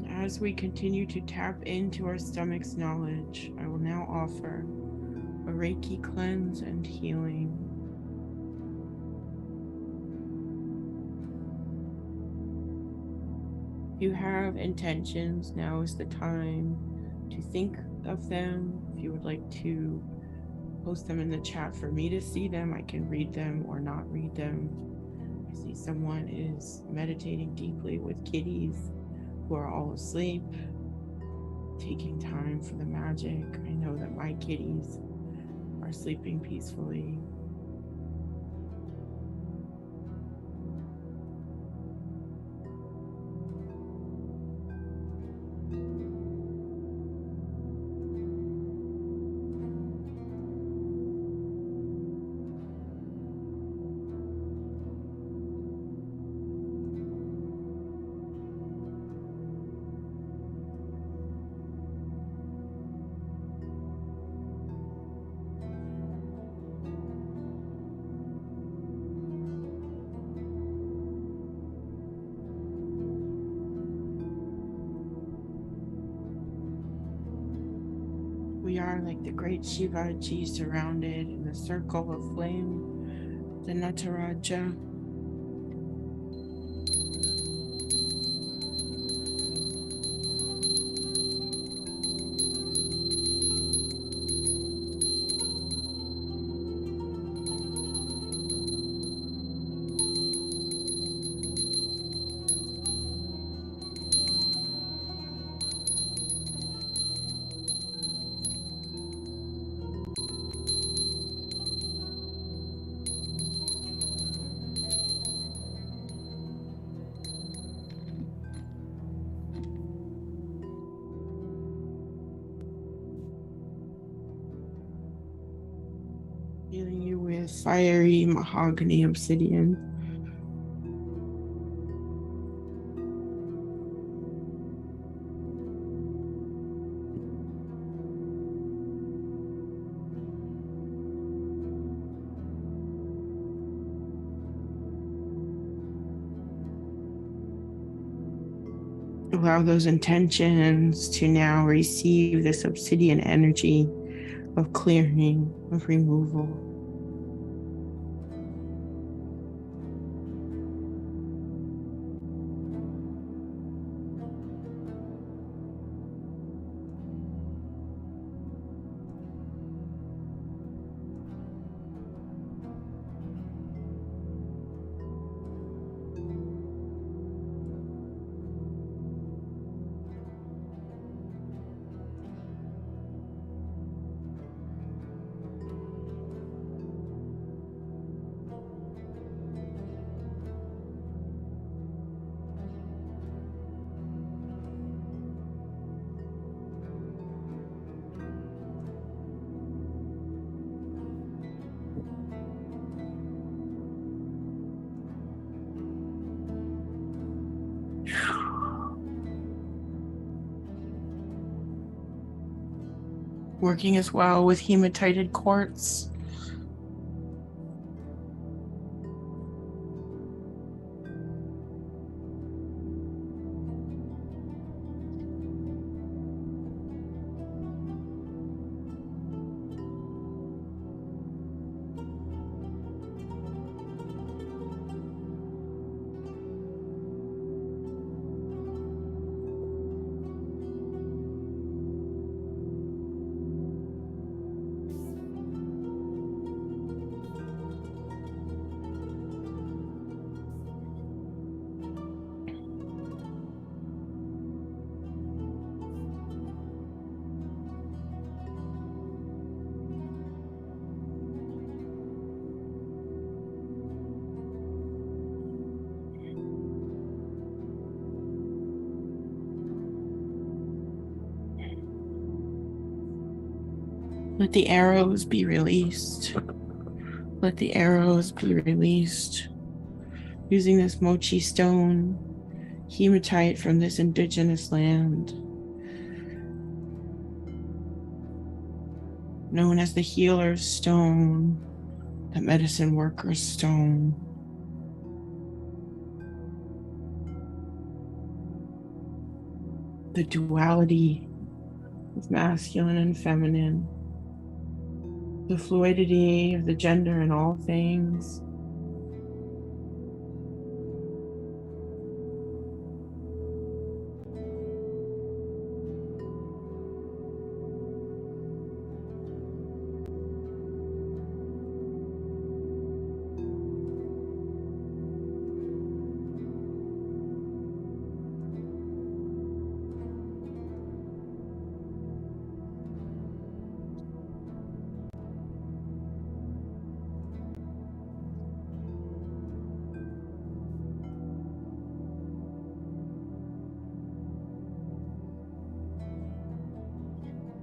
As we continue to tap into our stomach's knowledge, I will now offer a Reiki cleanse and healing. If you have intentions, now is the time to think of them. If you would like to post them in the chat for me to see them, I can read them or not read them. I see someone is meditating deeply with kitties who are all asleep, taking time for the magic. I know that my kitties are sleeping peacefully. We are like the great Shivaji surrounded in the circle of flame, the Nataraja. Healing you with fiery mahogany obsidian. Allow those intentions to now receive this obsidian energy of clearing, of removal. Working as well with hematite quartz. Let the arrows be released. Let the arrows be released. Using this mochi stone, hematite from this indigenous land, known as the healer's stone, the medicine worker's stone. The duality of masculine and feminine, the fluidity of the gender in all things.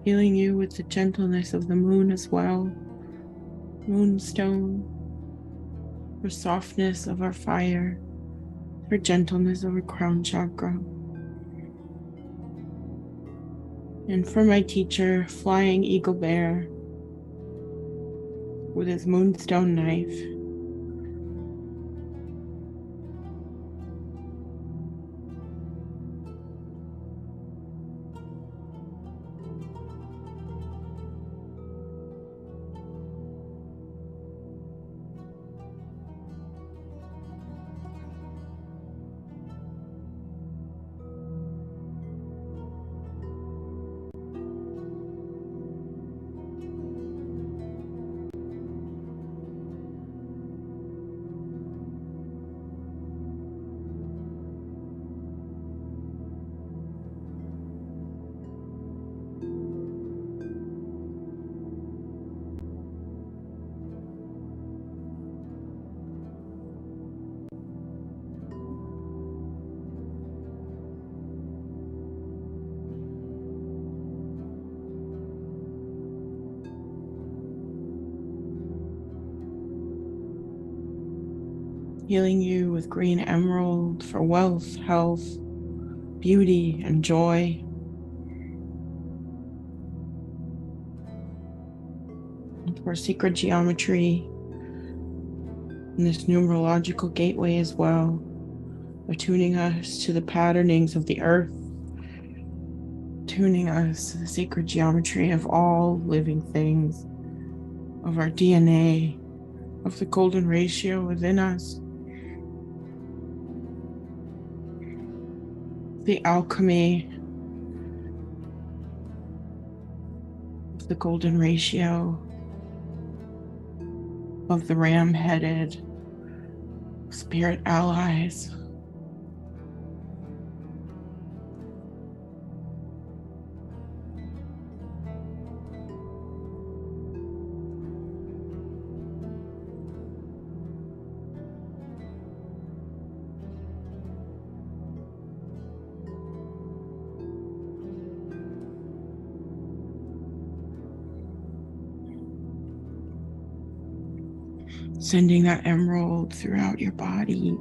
Healing you with the gentleness of the moon as well. Moonstone, for softness of our fire, for gentleness of our crown chakra. And for my teacher, flying eagle bear, with his moonstone knife. Healing you with green emerald for wealth, health, beauty, and joy. And for secret geometry, and this numerological gateway as well, attuning us to the patternings of the earth, tuning us to the sacred geometry of all living things, of our DNA, of the golden ratio within us, the alchemy of the golden ratio, of the ram-headed spirit allies. Sending that emerald throughout your body.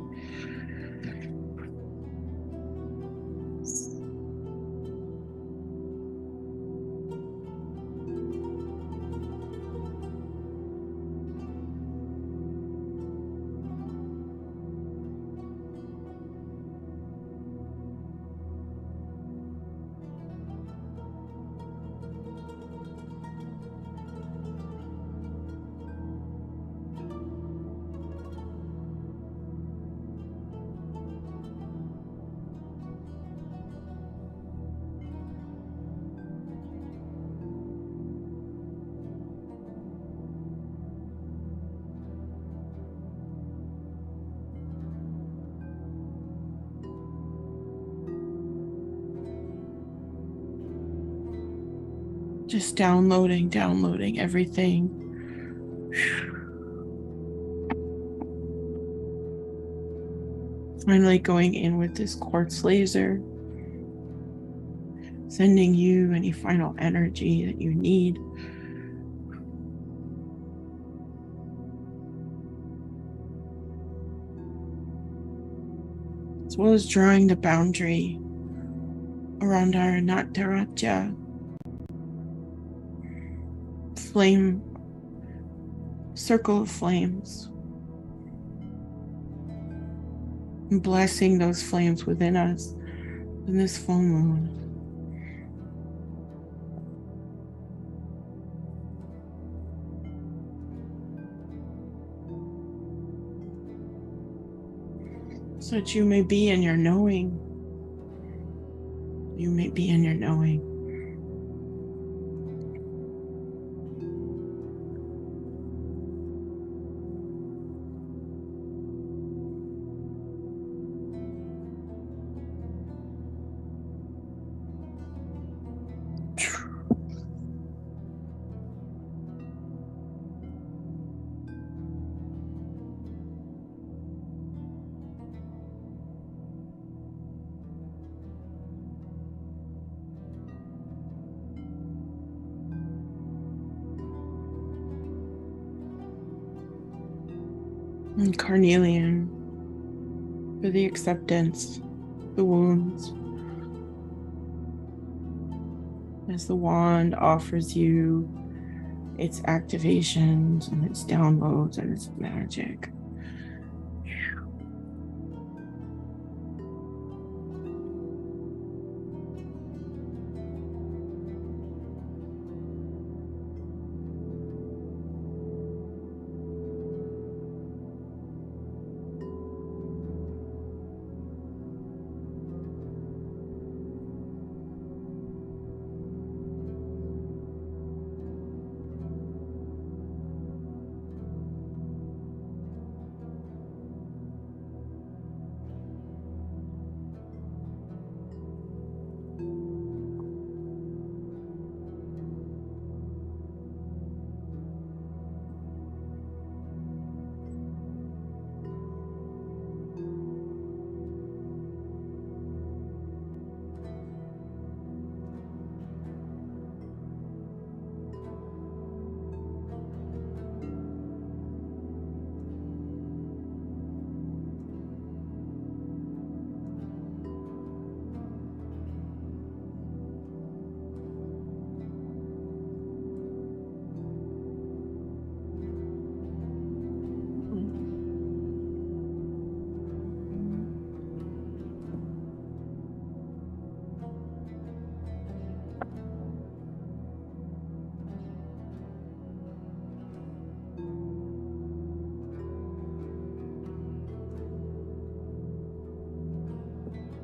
Just downloading everything. Finally going in with this quartz laser, sending you any final energy that you need as well as drawing the boundary around our Nataraja flame, circle of flames, and blessing those flames within us in this full moon. So that you may be in your knowing. You may be in your knowing. And carnelian for the acceptance, the wounds. As the wand offers you its activations and its downloads and its magic.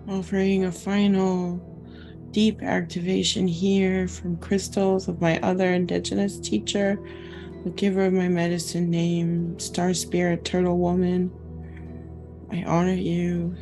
Offering a final deep activation here from crystals of my other indigenous teacher, the giver of my medicine name, Star Spirit Turtle Woman. I honor you.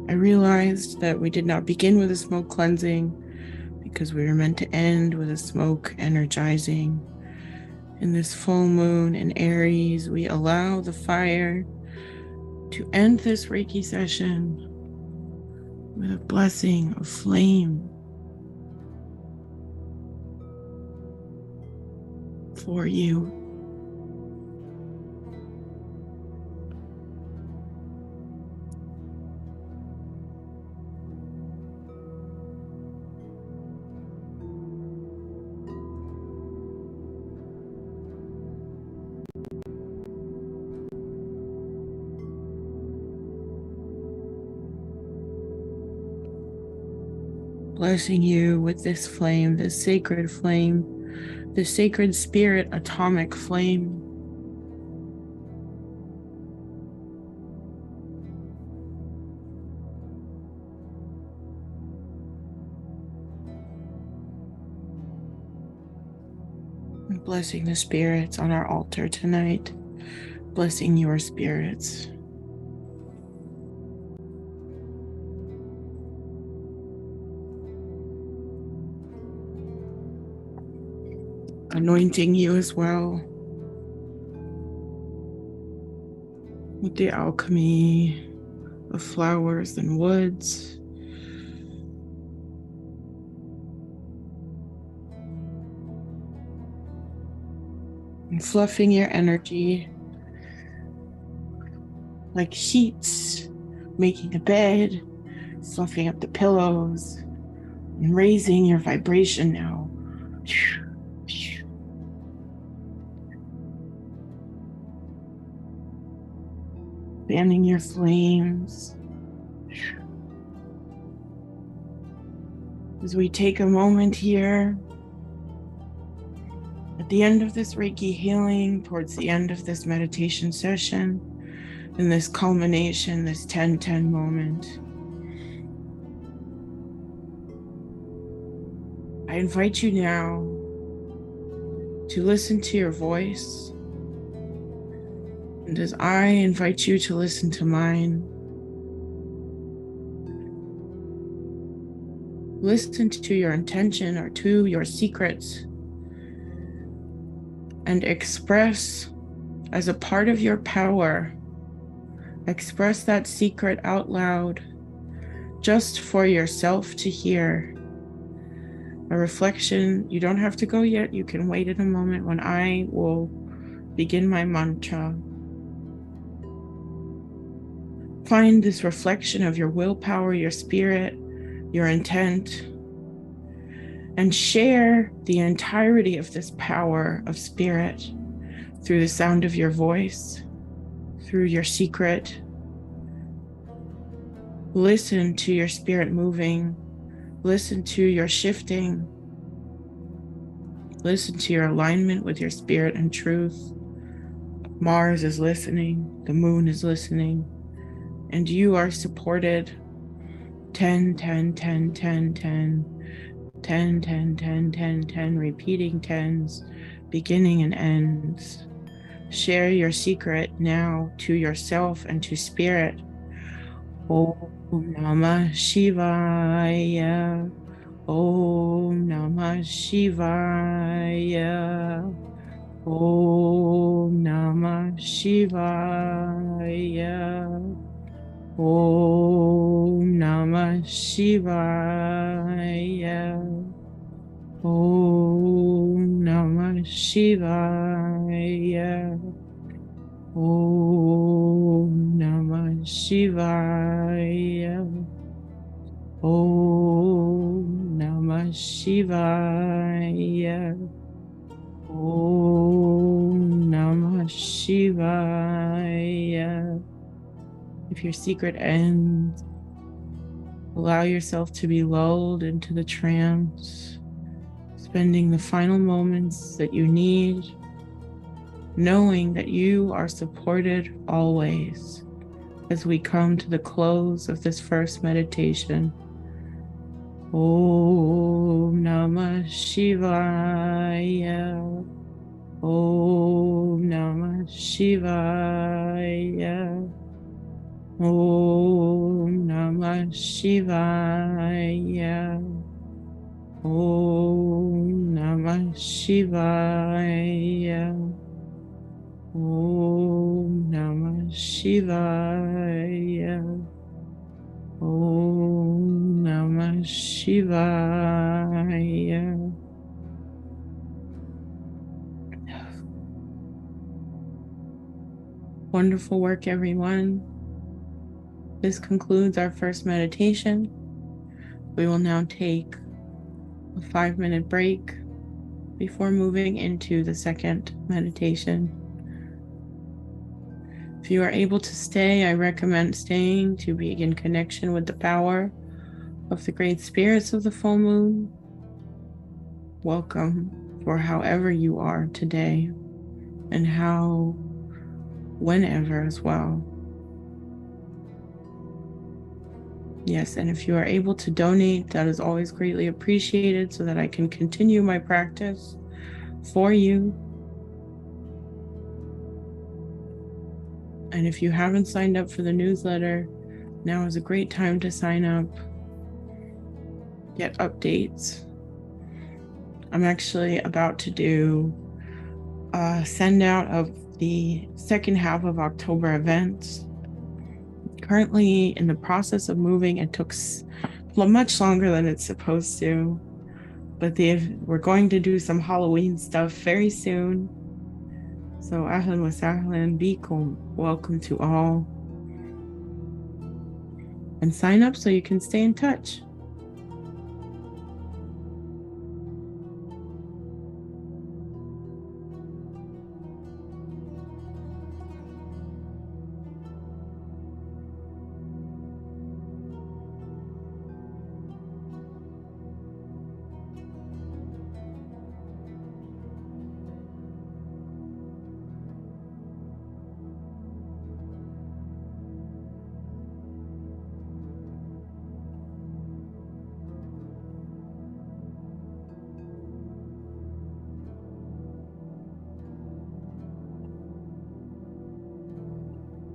I realized that we did not begin with a smoke cleansing because we were meant to end with a smoke energizing. In this full moon in Aries, we allow the fire to end this Reiki session with a blessing of flame for you. Blessing you with this flame, this sacred flame, the sacred spirit atomic flame. And blessing the spirits on our altar tonight blessing your spirits. Anointing you as well with the alchemy of flowers and woods. And fluffing your energy like sheets, making a bed, fluffing up the pillows, and raising your vibration now. Fanning your flames. As we take a moment here at the end of this Reiki healing, towards the end of this meditation session, in this culmination, this 10-10 moment, I invite you now to listen to your voice. And as I invite you to listen to mine, listen to your intention or to your secrets and express as a part of your power, express that secret out loud just for yourself to hear. A reflection, you don't have to go yet. You can wait in a moment when I will begin my mantra. Find this reflection of your willpower, your spirit, your intent, and share the entirety of this power of spirit through the sound of your voice, through your secret. Listen to your spirit moving. Listen to your shifting. Listen to your alignment with your spirit and truth. Mars is listening. The moon is listening. And you are supported. 10, 10, 10, 10, 10. 10, 10, 10, 10, 10, repeating tens, beginning and ends. Share your secret now to yourself and to spirit. Om Namah Shivaya. Om Namah Shivaya. Om Namah Shivaya. Om Namah Shivaya. Om Namah Shivaya. Om Namah Shivaya. Om Namah Shivaya. Om Namah Shivaya. If your secret ends, allow yourself to be lulled into the trance, spending the final moments that you need, knowing that you are supported always as we come to the close of this first meditation. Om Namah Shivaya. Om Namah Shivaya. Om Namah Shivaya. Om Namah Shivaya. Om Namah Shivaya. Om Namah Shivaya. Wonderful work, everyone. This concludes our first meditation. We will now take a 5-minute break before moving into the second meditation. If you are able to stay, I recommend staying to begin connection with the power of the great spirits of the full moon. Welcome for however you are today and whenever as well. Yes, and if you are able to donate, that is always greatly appreciated so that I can continue my practice for you. And if you haven't signed up for the newsletter, now is a great time to sign up, get updates. I'm actually about to do a send out of the second half of October events. Currently in the process of moving. It took much longer than it's supposed to, but we're going to do some Halloween stuff very soon. So ahlan wa sahlan bikum, welcome to all. And sign up so you can stay in touch.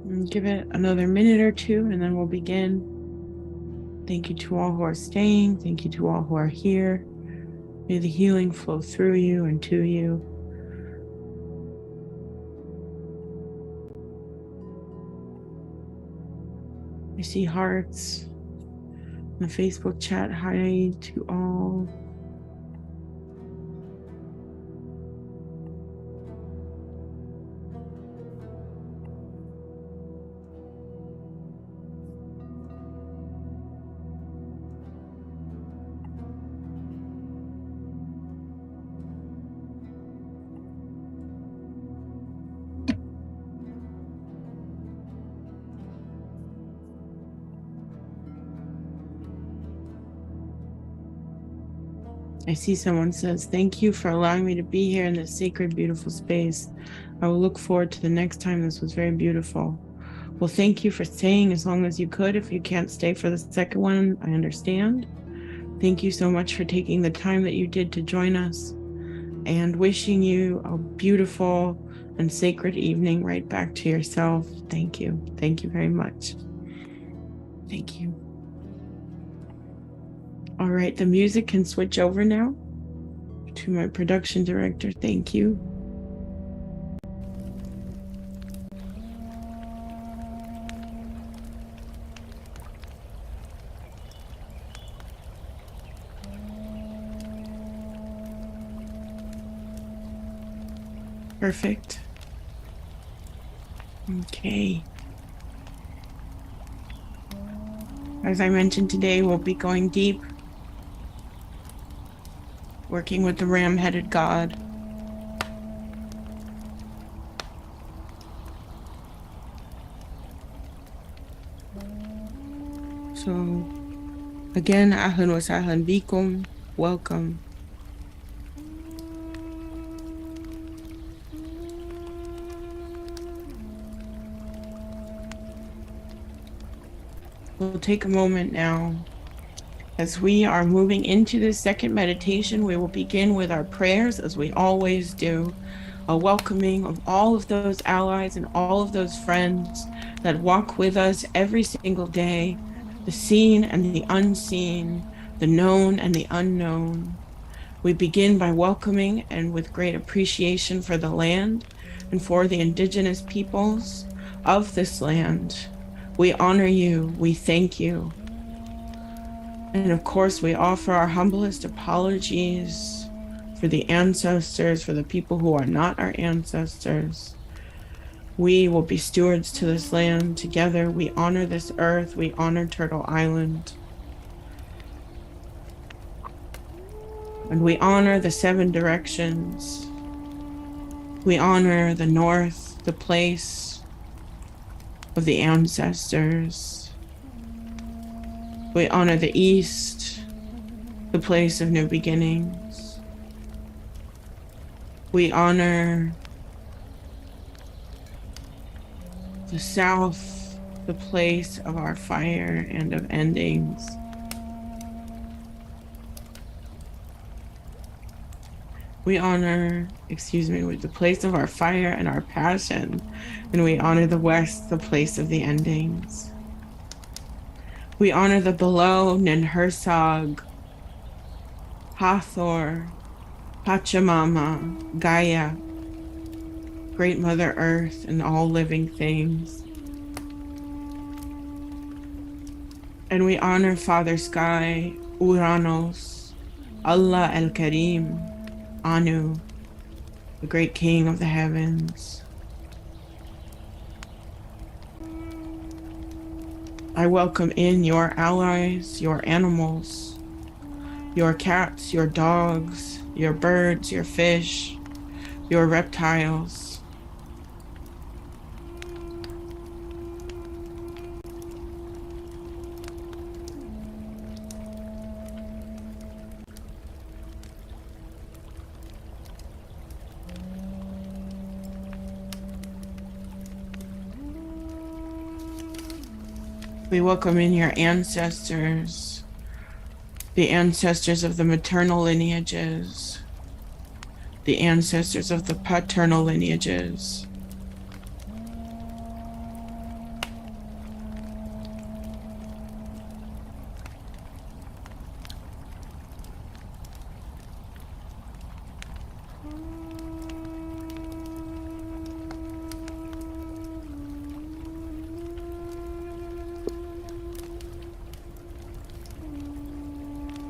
And give it another minute or two and then we'll begin. Thank you to all who are staying. Thank you to all who are here. May the healing flow through you and to you. I see hearts in the Facebook chat. Hi to all. I see someone says, thank you for allowing me to be here in this sacred, beautiful space. I will look forward to the next time. This was very beautiful. Well, thank you for staying as long as you could. If you can't stay for the second one, I understand. Thank you so much for taking the time that you did to join us, and wishing you a beautiful and sacred evening right back to yourself. Thank you. Thank you very much. Thank you. All right, the music can switch over now to my production director. Thank you. Perfect. Okay. As I mentioned today, we'll be going deep, working with the ram-headed god. So again, ahlan wa sahlan bikum, welcome. We'll take a moment now. As we are moving into the second meditation, we will begin with our prayers, as we always do, a welcoming of all of those allies and all of those friends that walk with us every single day, the seen and the unseen, the known and the unknown. We begin by welcoming and with great appreciation for the land and for the indigenous peoples of this land. We honor you, we thank you. And of course, we offer our humblest apologies for the ancestors, for the people who are not our ancestors. We will be stewards to this land together. We honor this earth. We honor Turtle Island. And we honor the 7 directions. We honor the north, the place of the ancestors. We honor the east, the place of new beginnings. We honor the south, the place of our fire and of endings. We honor, with the place of our fire and our passion, and we honor the West, the place of the endings. We honor the below, Ninhursag, Hathor, Pachamama, Gaia, Great Mother Earth, and all living things. And we honor Father Sky, Uranos, Allah El Karim, Anu, the great King of the heavens. I welcome in your allies, your animals, your cats, your dogs, your birds, your fish, your reptiles. We welcome in your ancestors, the ancestors of the maternal lineages, the ancestors of the paternal lineages.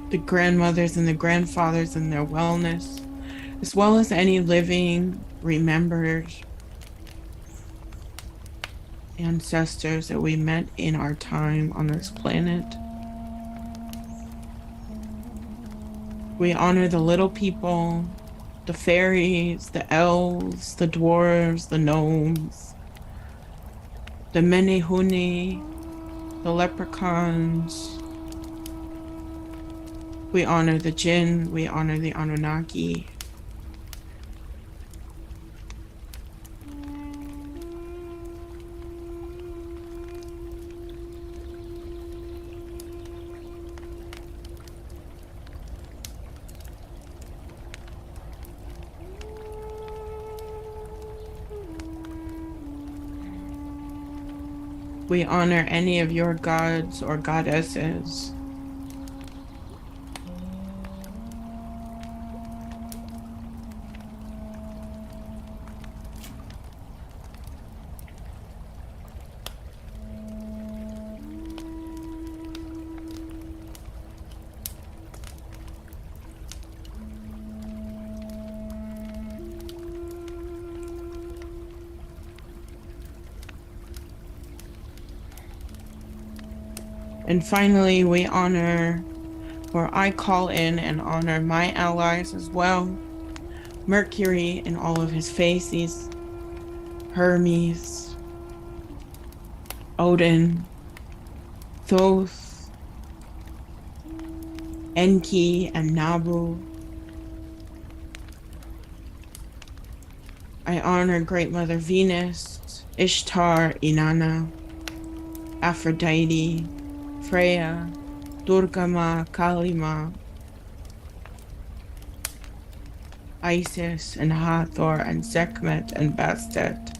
The grandmothers and the grandfathers and their wellness, as well as any living, remembered ancestors that we met in our time on this planet. We honor the little people, the fairies, the elves, the dwarves, the gnomes, the menehune, the leprechauns. We honor the Jinn, we honor the Anunnaki. We honor any of your gods or goddesses. And finally, we honor, or I call in and honor my allies as well. Mercury in all of his faces, Hermes, Odin, Thoth, Enki, and Nabu. I honor Great Mother Venus, Ishtar, Inanna, Aphrodite, Freya, Durgama, Kalima, Isis, and Hathor, and Sekhmet, and Bastet.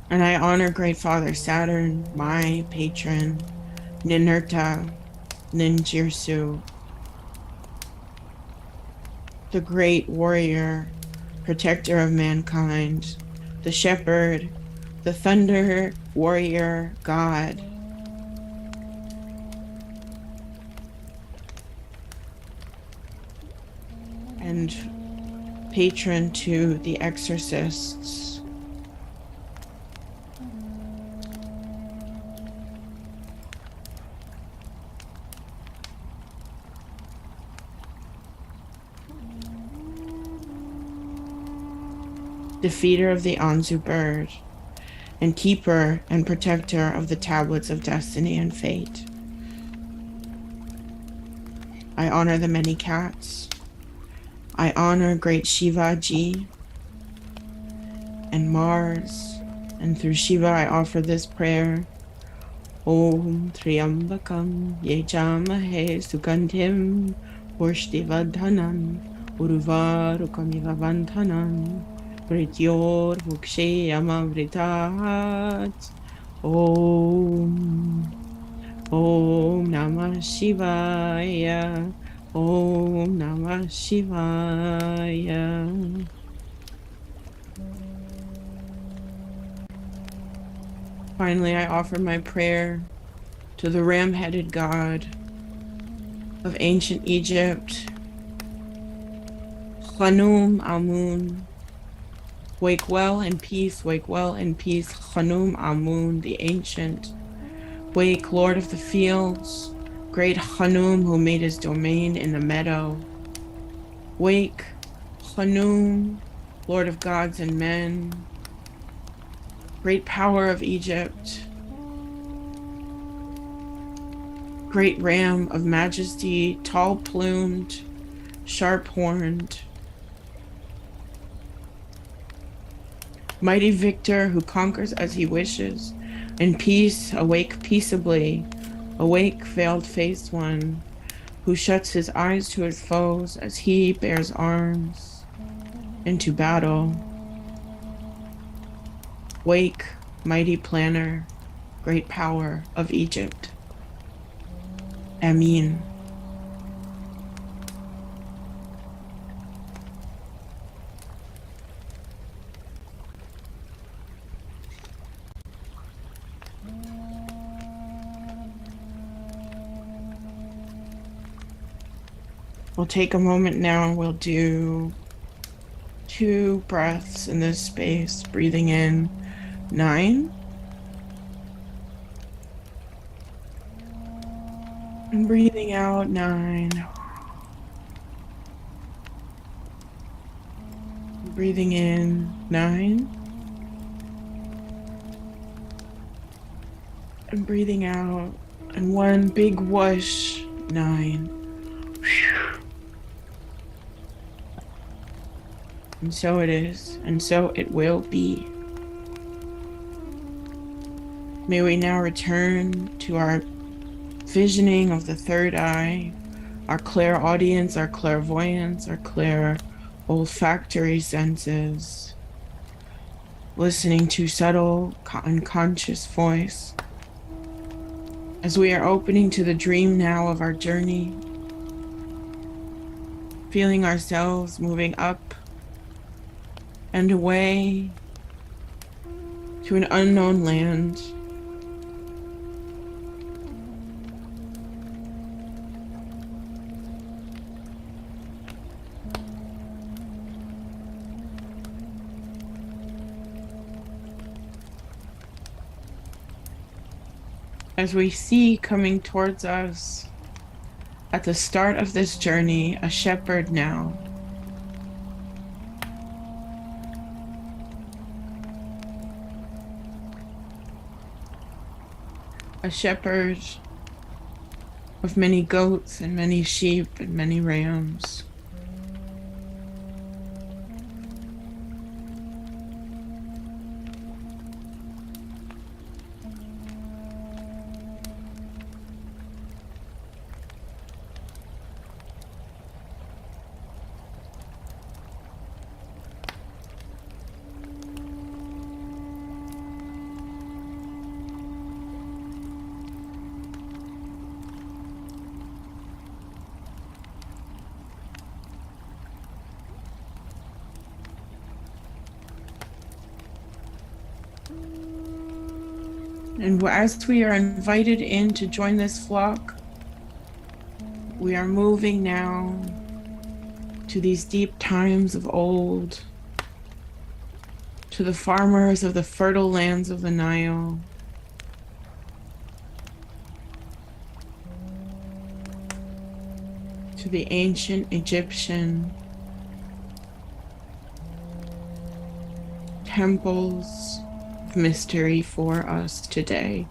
And I honor Great Father Saturn, my patron, Ninurta, Ninjirsu, the great warrior, protector of mankind, the shepherd, the thunder warrior god. And patron to the exorcists. Defeater of the Anzu bird, and keeper and protector of the tablets of destiny and fate. I honor the many cats. I honor great Shivaji and Mars, and through Shiva I offer this prayer. Om Triambakam Yejamahe Sugandhim Pushtivardhanam Urvarukamiva Vandhanam Prityor Mukshayamavritat. Om Namah Shivaya. Om Namah Shivaya. Finally, I offer my prayer to the ram-headed god of ancient Egypt, Khanum Amun. Wake well in peace, wake well in peace, Khanum Amun, the ancient. Wake, Lord of the fields, great Khanum who made his domain in the meadow. Wake, Khanum, Lord of gods and men, great power of Egypt, great ram of majesty, tall plumed, sharp horned, mighty victor who conquers as he wishes. In peace, awake peaceably, awake veiled faced one who shuts his eyes to his foes as he bears arms into battle. Wake, mighty planner, great power of Egypt. Amin. We'll take a moment now and we'll do 2 breaths in this space, breathing in 9 and breathing out 9. Breathing in 9 and breathing out, and one big whoosh, 9. And so it is, and so it will be. May we now return to our visioning of the third eye, our clairaudience, our clairvoyance, our clair olfactory senses, listening to subtle unconscious voice. As we are opening to the dream now of our journey, feeling ourselves moving up and away to an unknown land. As we see coming towards us at the start of this journey, a shepherd now. A shepherd of many goats and many sheep and many rams. And as we are invited in to join this flock, we are moving now to these deep times of old, to the farmers of the fertile lands of the Nile, to the ancient Egyptian temples of mystery for us today.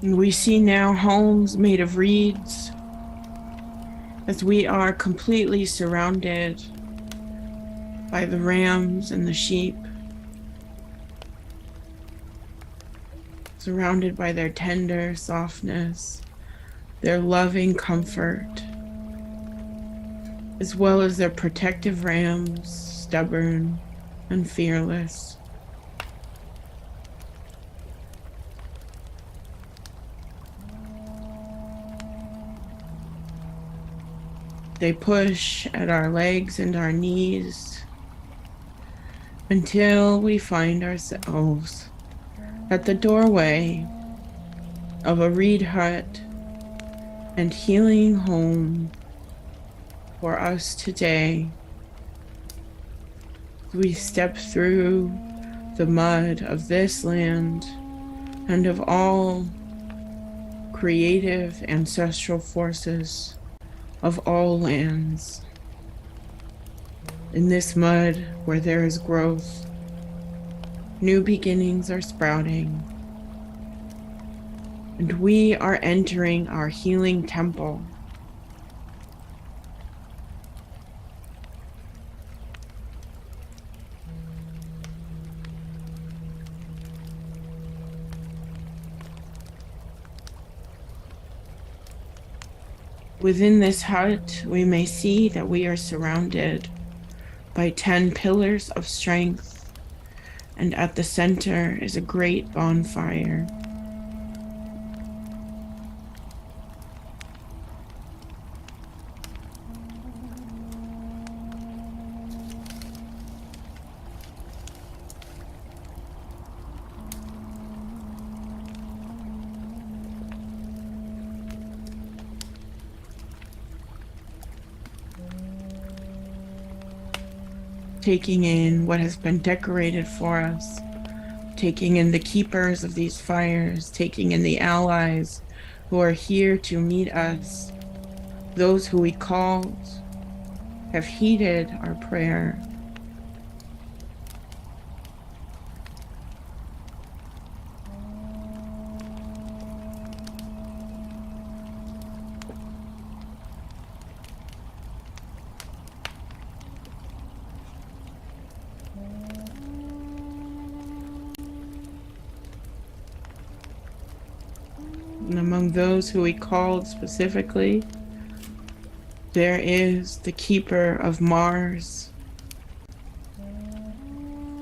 And we see now homes made of reeds, as we are completely surrounded by the rams and the sheep, surrounded by their tender softness, their loving comfort, as well as their protective rams, stubborn and fearless. They push at our legs and our knees until we find ourselves at the doorway of a reed hut and healing home for us today. We step through the mud of this land and of all creative ancestral forces of all lands. In this mud where there is growth, new beginnings are sprouting, and we are entering our healing temple. Within this hut, we may see that we are surrounded by 10 pillars of strength, and at the center is a great bonfire. Taking in what has been decorated for us, taking in the keepers of these fires, taking in the allies who are here to meet us, those who we called have heeded our prayer. And among those who we called specifically, there is the keeper of Mars,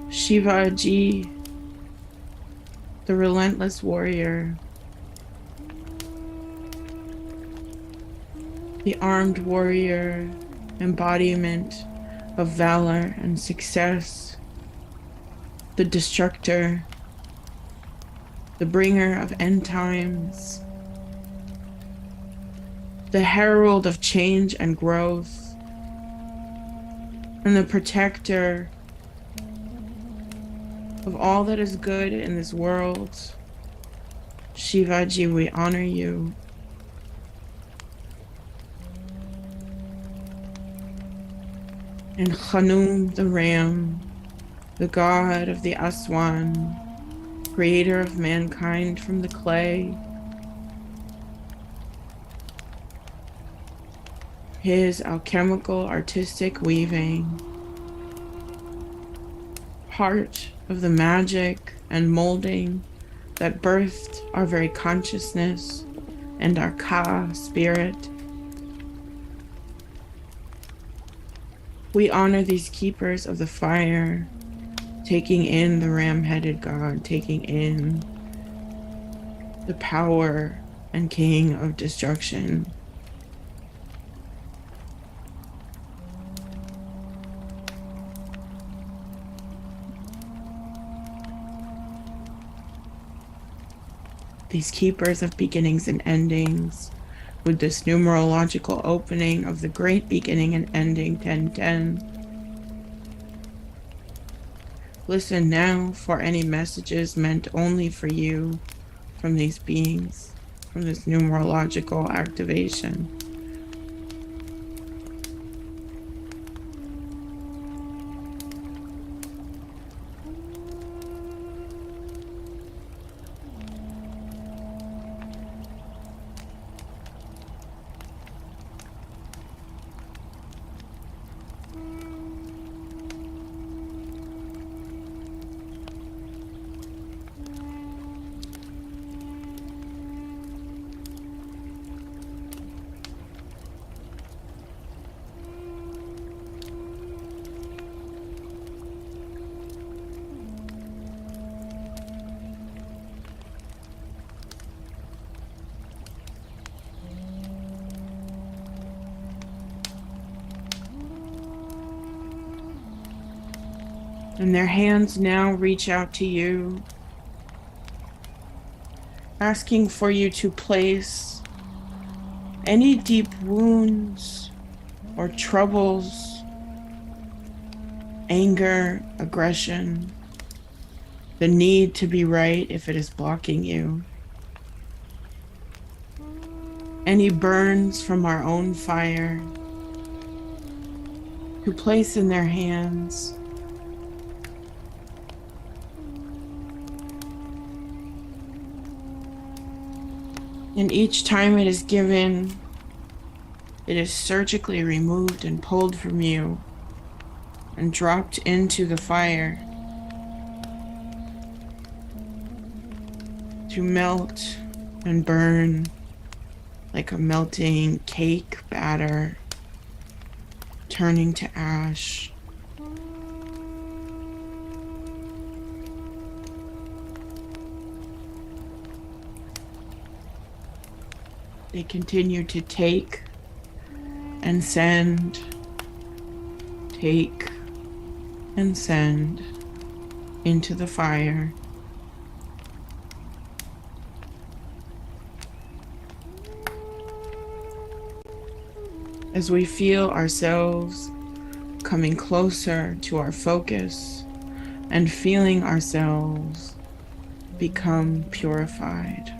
Shivaji, the relentless warrior, the armed warrior, embodiment of valor and success, the destructor, the bringer of end times, the herald of change and growth, and the protector of all that is good in this world. Shivaji, we honor you. And Khanum, the ram, the god of the Aswan, creator of mankind from the clay, his alchemical artistic weaving, part of the magic and molding that birthed our very consciousness and our Ka spirit. We honor these keepers of the fire, taking in the ram-headed god, taking in the power and king of destruction. These keepers of beginnings and endings, with this numerological opening of the great beginning and ending 1010. Listen now for any messages meant only for you from these beings, from this numerological activation. And their hands now reach out to you, asking for you to place any deep wounds or troubles, anger, aggression, the need to be right if it is blocking you, any burns from our own fire, to place in their hands. And each time it is given, it is surgically removed and pulled from you and dropped into the fire to melt and burn like a melting cake batter, turning to ash. They continue to take and send, take and send into the fire. As we feel ourselves coming closer to our focus and feeling ourselves become purified.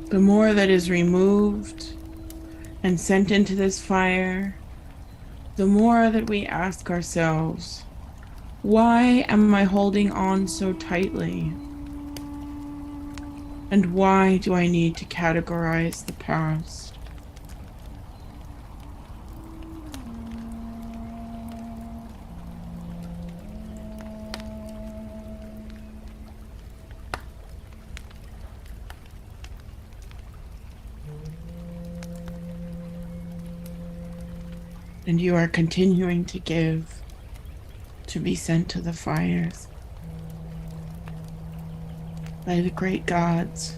The more that is removed and sent into this fire, the more that we ask ourselves, why am I holding on so tightly? And why do I need to categorize the past? And you are continuing to give, to be sent to the fires by the great gods.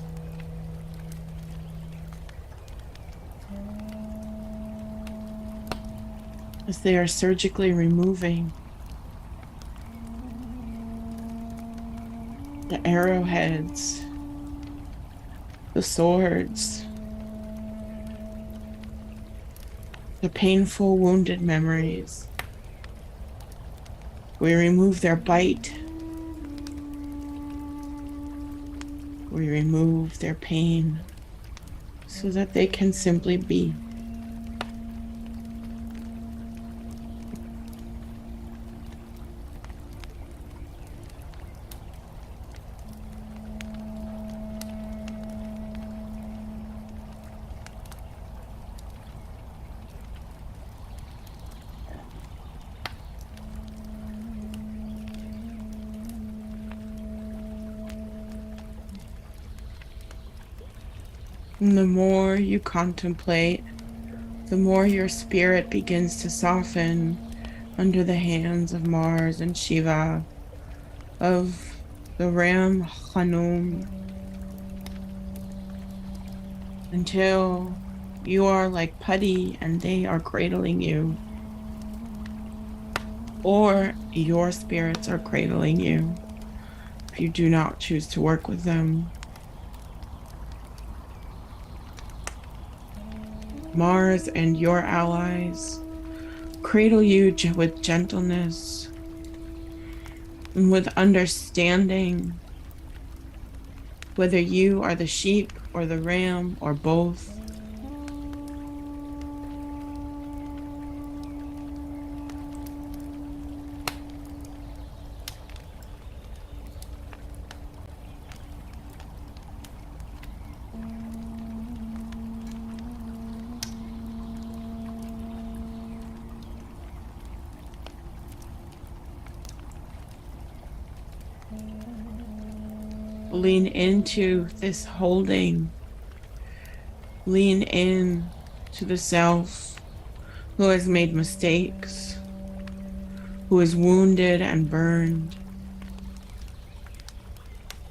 As they are surgically removing the arrowheads, the swords, the painful wounded memories. We remove their bite. We remove their pain so that they can simply be. And the more you contemplate, the more your spirit begins to soften under the hands of Mars and Shiva, of the Ram Hanum, until you are like putty and they are cradling you, or your spirits are cradling you if you do not choose to work with them. Mars and your allies cradle you with gentleness and with understanding, whether you are the sheep or the ram or both. Lean into this holding. Lean in to the self who has made mistakes, who is wounded and burned.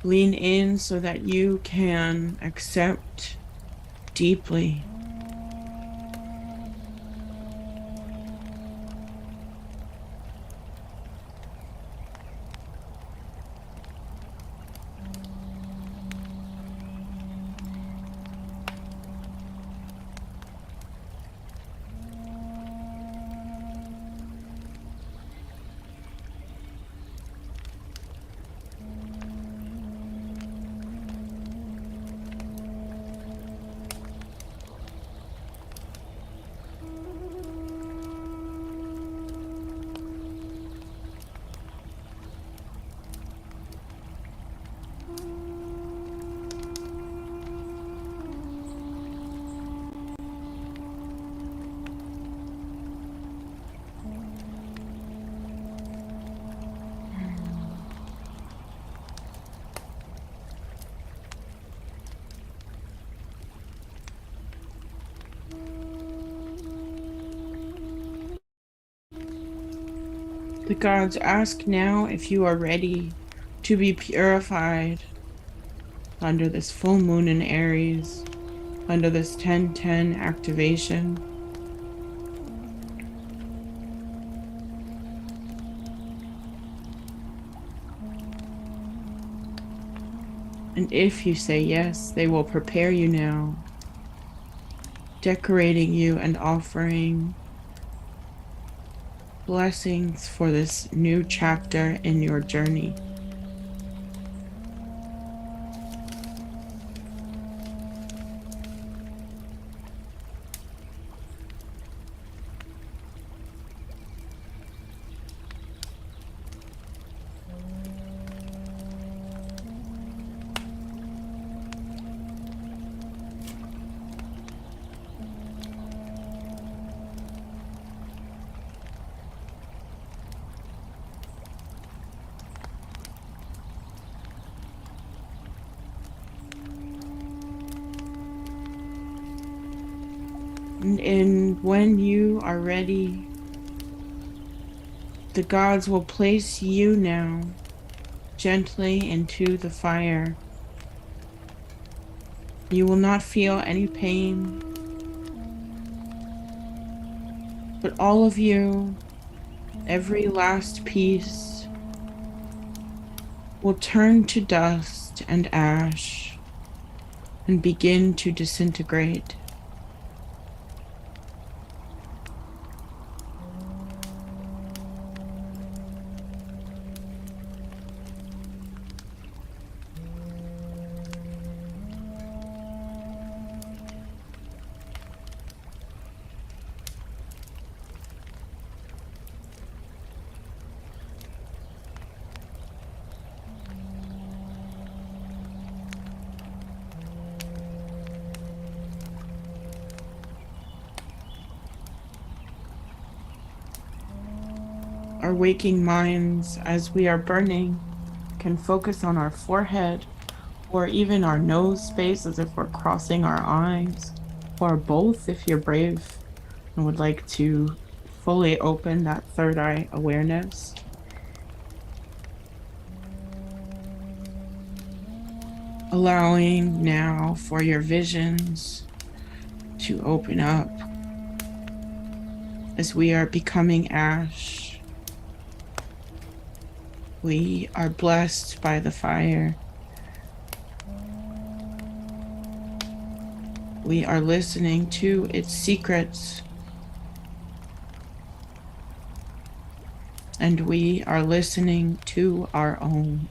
Lean in so that you can accept deeply. The gods ask now if you are ready to be purified under this full moon in Aries, under this 10-10 activation. And if you say yes, they will prepare you now, decorating you and offering blessings for this new chapter in your journey. And when you are ready, the gods will place you now gently into the fire. You will not feel any pain, but all of you, every last piece, will turn to dust and ash and begin to disintegrate. Our waking minds, as we are burning, can focus on our forehead or even our nose space as if we're crossing our eyes, or both if you're brave and would like to fully open that third eye awareness. Allowing now for your visions to open up as we are becoming ash. We are blessed by the fire. We are listening to its secrets. And we are listening to our own.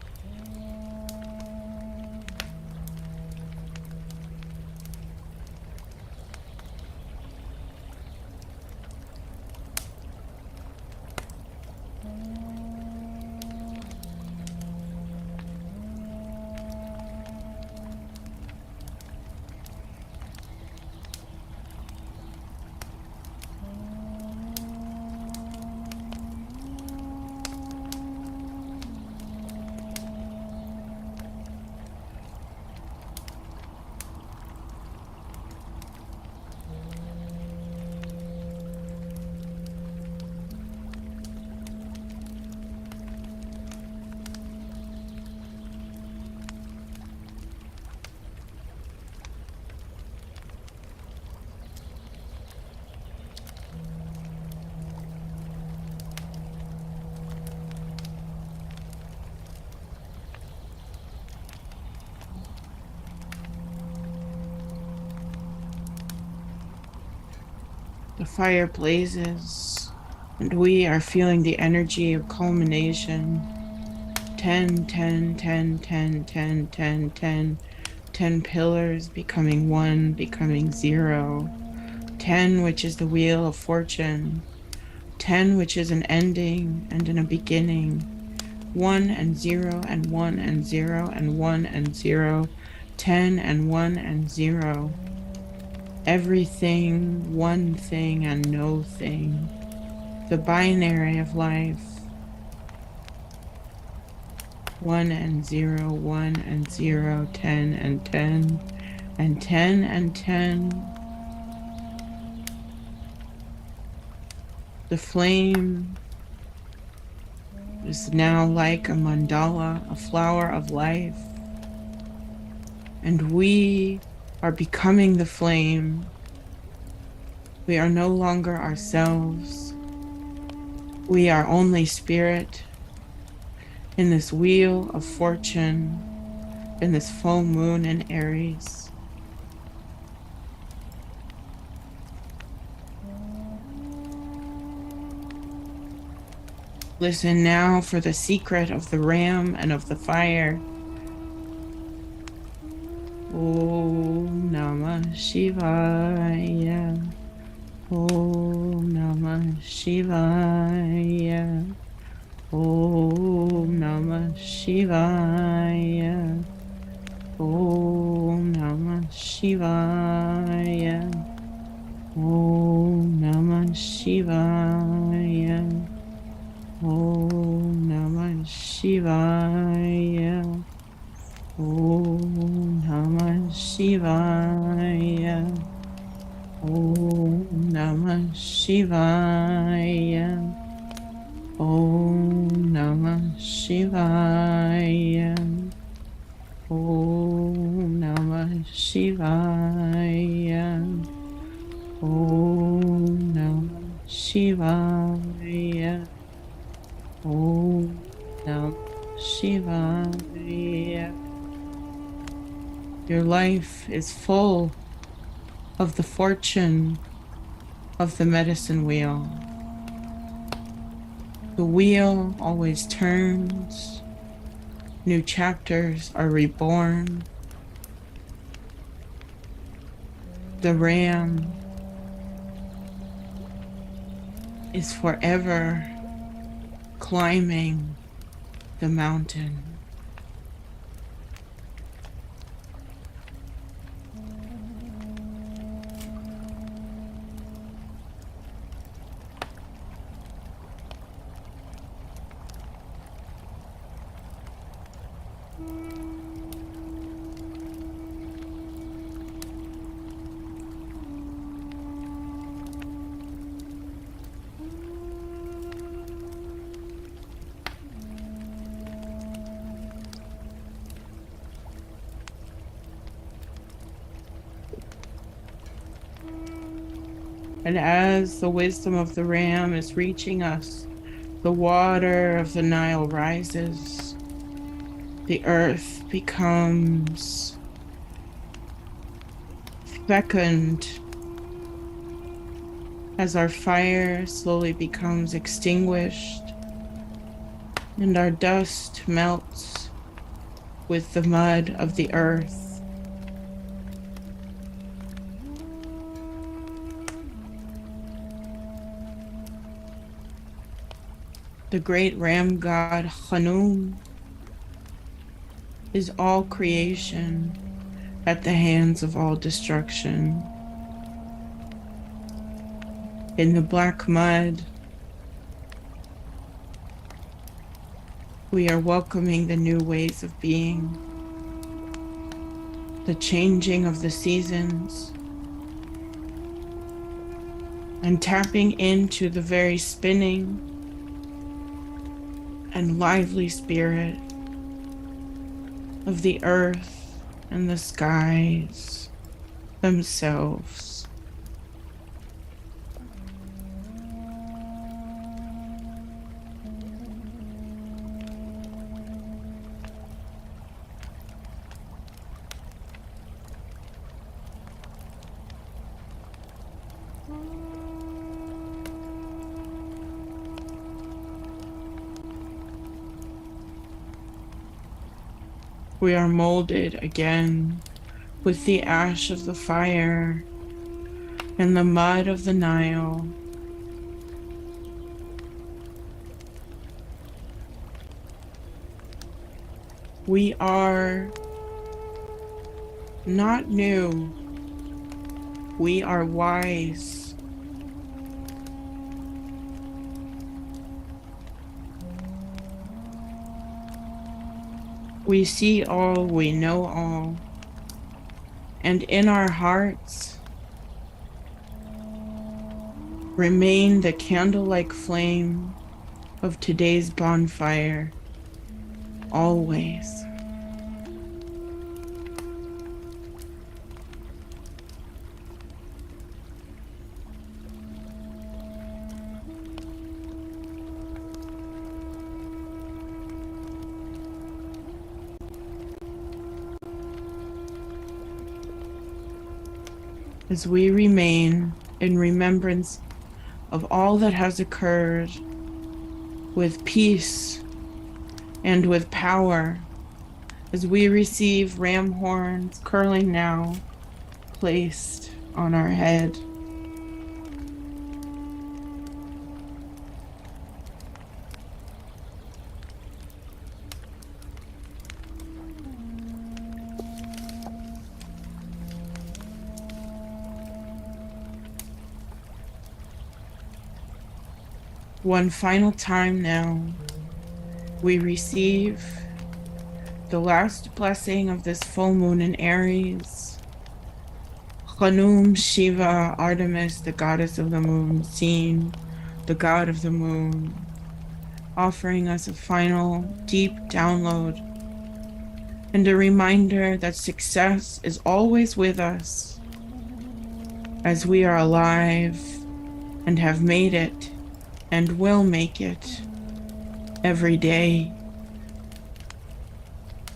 The fire blazes, and we are feeling the energy of culmination. 10, 10, 10, 10, 10, 10, 10, 10 pillars becoming one, becoming zero. 10, which is the wheel of fortune. 10, which is an ending and a beginning. 1 and 0 and 1 and 0 and 1 and 0. 10 and 1 and 0. Everything, one thing, and no thing. The binary of life. 1 and 0, 1 and 0, 10 and 10, and 10 and 10. The flame is now like a mandala, a flower of life. And we are becoming the flame. We are no longer ourselves. We are only spirit in this wheel of fortune, in this full moon in Aries. Listen now for the secret of the ram and of the fire. Om Namah Shivaya. Om Namah Shivaya. Om Namah Shivaya. Om Namah Shivaya. Om Namah Shivaya. Om Namah Shivaya. Om Namah Shivaya. Om Namah Shivaya. Om Namah Shivaya. Om Namah Shivaya. Om Namah Shivaya. Om Namah Shivaya. Your life is full of the fortune of the medicine wheel. The wheel always turns. New chapters are reborn. The ram is forever climbing the mountain. And as the wisdom of the ram is reaching us, the water of the Nile rises. The earth becomes fecund as our fire slowly becomes extinguished and our dust melts with the mud of the earth. The great ram god Hanum is all creation at the hands of all destruction. In the black mud, we are welcoming the new ways of being, the changing of the seasons, and tapping into the very spinning and lively spirit of the earth and the skies themselves. We are molded again with the ash of the fire and the mud of the Nile. We are not new. We are wise. We see all, we know all. And in our hearts remain the candle-like flame of today's bonfire, always. As we remain in remembrance of all that has occurred, with peace and with power, as we receive ram horns curling now placed on our head. One final time now, we receive the last blessing of this full moon in Aries. Khanum Shiva, Artemis, the goddess of the moon, Sin, the god of the moon, offering us a final deep download and a reminder that success is always with us as we are alive and have made it and will make it every day.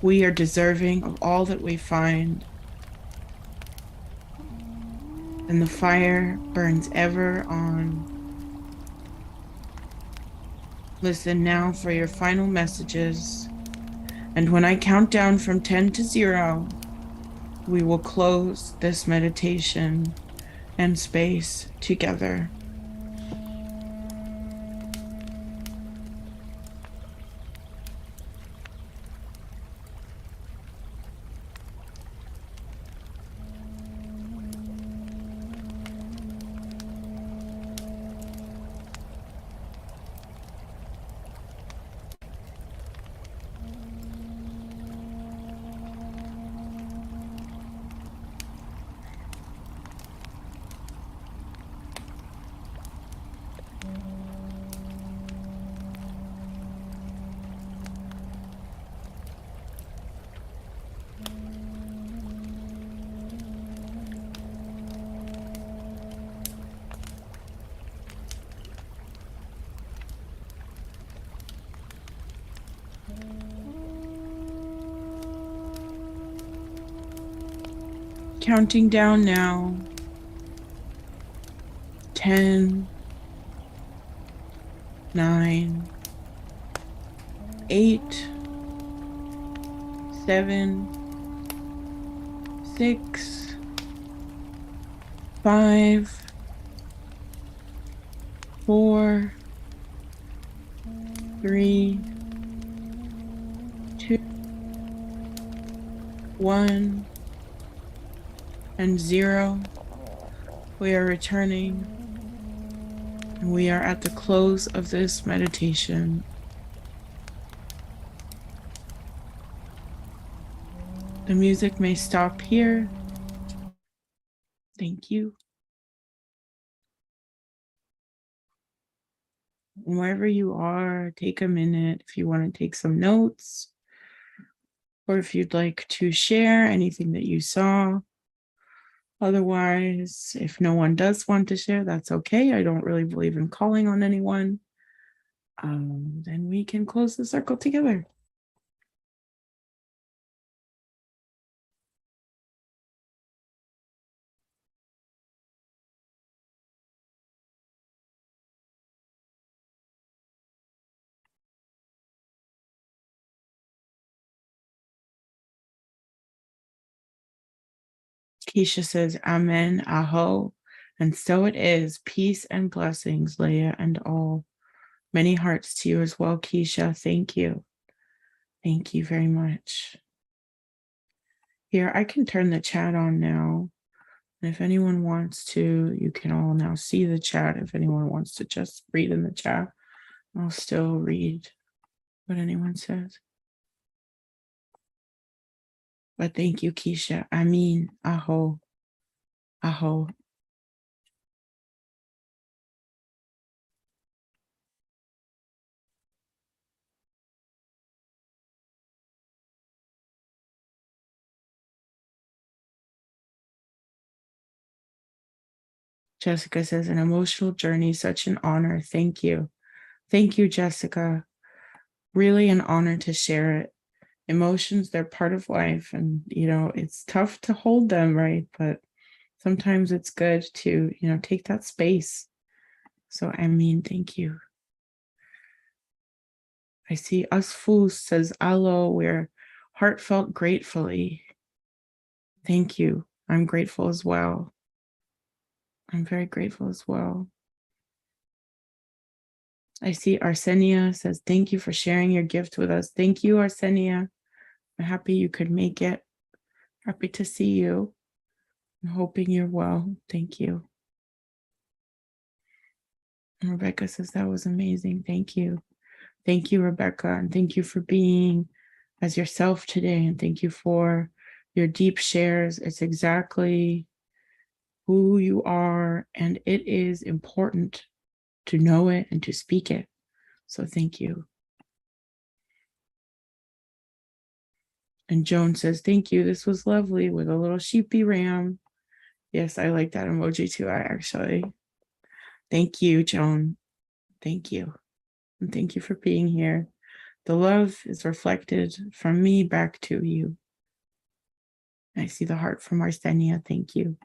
We are deserving of all that we find, and the fire burns ever on. Listen now for your final messages, and when I count down from 10 to 0, we will close this meditation and space together. Counting down now. 10, 9, 8, 7, 6, 5, 4, 3, 2, 1, and 0. We are returning, and we are at the close of this meditation. The music may stop here. Thank you. And wherever you are, take a minute if you want to take some notes, or if you'd like to share anything that you saw. Otherwise, if no one does want to share, that's okay. I don't really believe in calling on anyone. Then we can close the circle together. Keisha says, Amen, Aho. And so it is. Peace and blessings, Leah and all. Many hearts to you as well, Keisha. Thank you. Thank you very much. Here, I can turn the chat on now. And if anyone wants to, you can all now see the chat. If anyone wants to just read in the chat, I'll still read what anyone says. But thank you, Keisha. I mean, Aho. Aho. Jessica says, an emotional journey, such an honor. Thank you. Thank you, Jessica. Really an honor to share it. Emotions, they're part of life, and it's tough to hold them, right? But sometimes it's good to take that space. So I mean, thank you. I see Usfus says alo, we're heartfelt gratefully. Thank you. I'm grateful as well. I'm very grateful as well. I see Arsenia says, thank you for sharing your gift with us. Thank you, Arsenia. I'm happy you could make it. Happy to see you. I'm hoping you're well. Thank you. And Rebecca says, that was amazing. Thank you. Thank you, Rebecca. And thank you for being as yourself today. And thank you for your deep shares. It's exactly who you are. And it is important to know it and to speak it. So thank you. And Joan says, thank you. This was lovely with a little sheepy ram. Yes, I like that emoji too, actually. Thank you, Joan. Thank you. And thank you for being here. The love is reflected from me back to you. I see the heart from Arsenia. Thank you.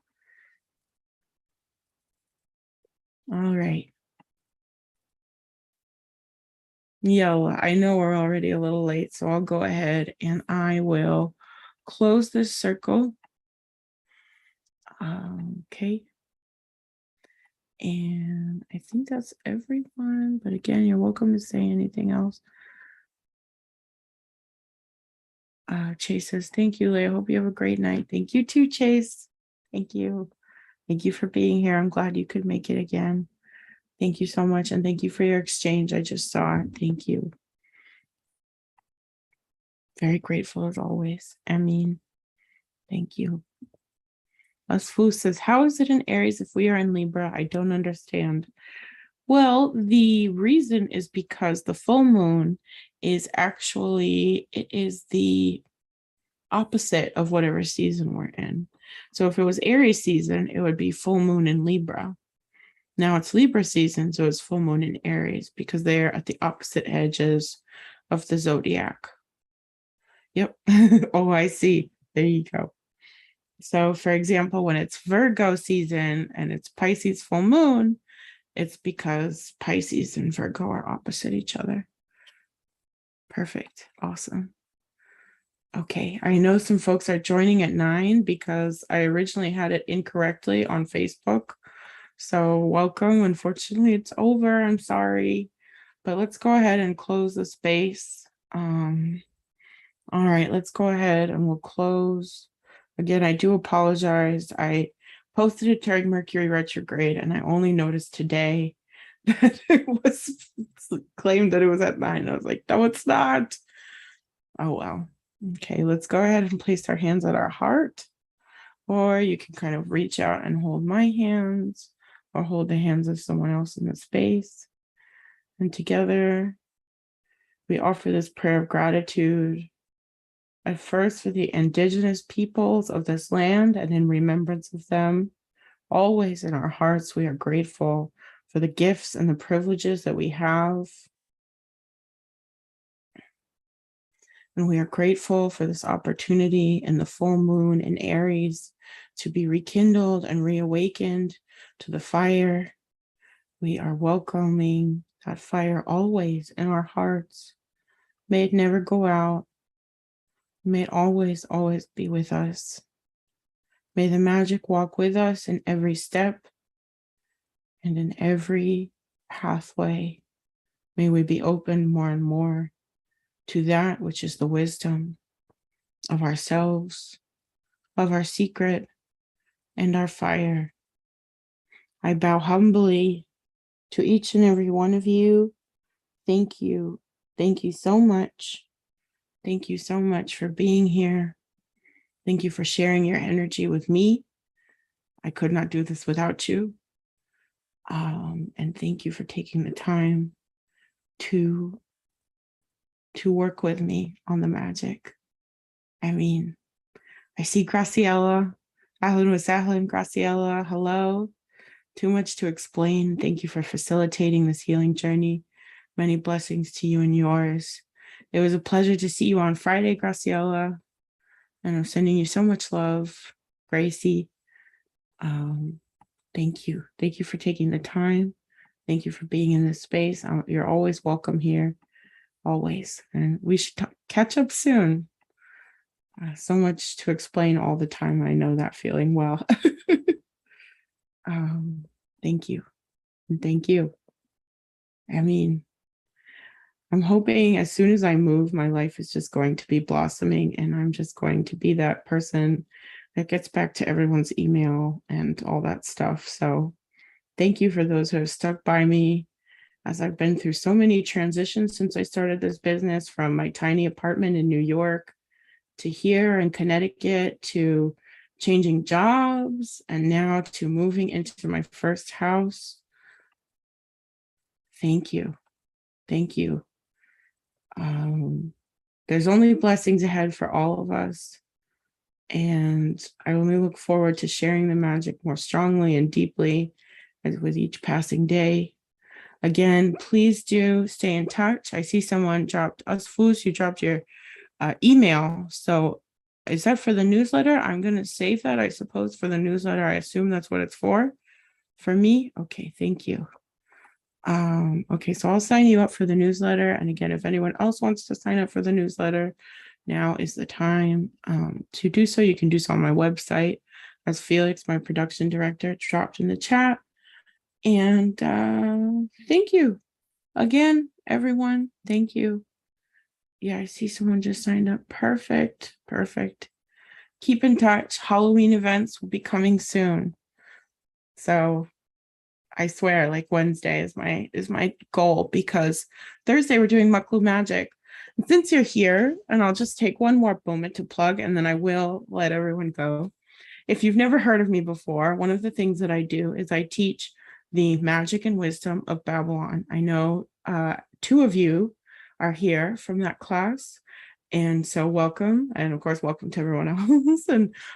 All right. Yella, I know we're already a little late, so I'll go ahead and I will close this circle. Okay. And I think that's everyone. But again, you're welcome to say anything else. Chase says, thank you, Leah. I hope you have a great night. Thank you too, Chase. Thank you. Thank you for being here. I'm glad you could make it again. Thank you so much. And thank you for your exchange. I just saw it. Thank you. Very grateful as always. I mean, thank you. Asfu says, how is it in Aries if we are in Libra? I don't understand. Well, the reason is because the full moon is actually, it is the opposite of whatever season we're in. So if it was Aries season, it would be full moon in Libra. Now it's Libra season, so it's full moon in Aries because they're at the opposite edges of the zodiac. Yep. Oh, I see. There you go. So for example, when it's Virgo season and it's Pisces full moon, it's because Pisces and Virgo are opposite each other. Perfect. Awesome. Okay. I know some folks are joining at 9 because I originally had it incorrectly on Facebook. So welcome. Unfortunately, it's over. I'm sorry. But let's go ahead and close the space. All right, let's go ahead and we'll close. Again, I do apologize. I posted it during Mercury retrograde and I only noticed today that it was claimed that it was at 9. I was like, no, it's not. Oh, well. Okay, let's go ahead and place our hands at our heart. Or you can kind of reach out and hold my hands or hold the hands of someone else in the space. And together, we offer this prayer of gratitude at first for the indigenous peoples of this land and in remembrance of them. Always in our hearts, we are grateful for the gifts and the privileges that we have. And we are grateful for this opportunity in the full moon in Aries to be rekindled and reawakened to the fire. We are welcoming that fire always in our hearts. May it never go out. May it always, always be with us. May the magic walk with us in every step and in every pathway. May we be open more and more to that which is the wisdom of ourselves, of our secret, and our fire. I bow humbly to each and every one of you. Thank you. Thank you so much. Thank you so much for being here. Thank you for sharing your energy with me. I could not do this without you. And thank you for taking the time to work with me on the magic. I mean, I see Graciela. Ahlan wa sahlan, Graciela. Hello. Too much to explain. Thank you for facilitating this healing journey. Many blessings to you and yours. It was a pleasure to see you on Friday, Graciela. And I'm sending you so much love, Gracie. Thank you. Thank you for taking the time. Thank you for being in this space. You're always welcome here, always. And we should catch up soon. So much to explain all the time. I know that feeling well. Thank you. And thank you. I mean, I'm hoping as soon as I move, my life is just going to be blossoming, and I'm just going to be that person that gets back to everyone's email and all that stuff. So thank you for those who have stuck by me as I've been through so many transitions since I started this business, from my tiny apartment in New York to here in Connecticut, to changing jobs, and now to moving into my first house. Thank you. Thank you. There's only blessings ahead for all of us. And I only look forward to sharing the magic more strongly and deeply as with each passing day. Again, please do stay in touch. I see someone dropped us fools. You dropped your email. So is that for the newsletter? I'm going to save that, I suppose, for the newsletter. I assume that's what it's for me. Okay, thank you. Okay, so I'll sign you up for the newsletter. And again, if anyone else wants to sign up for the newsletter, now is the time to do so. You can do so on my website, as Felix, my production director, dropped in the chat. And thank you again, everyone. Thank you. Yeah, I see someone just signed up. Perfect. Perfect. Keep in touch. Halloween events will be coming soon. So I swear, like Wednesday is my goal, because Thursday we're doing Mucklu Magic. And since you're here, and I'll just take one more moment to plug, and then I will let everyone go. If you've never heard of me before, one of the things that I do is I teach the magic and wisdom of Babylon. I know 2 of you are here from that class. And so welcome, and of course, welcome to everyone else.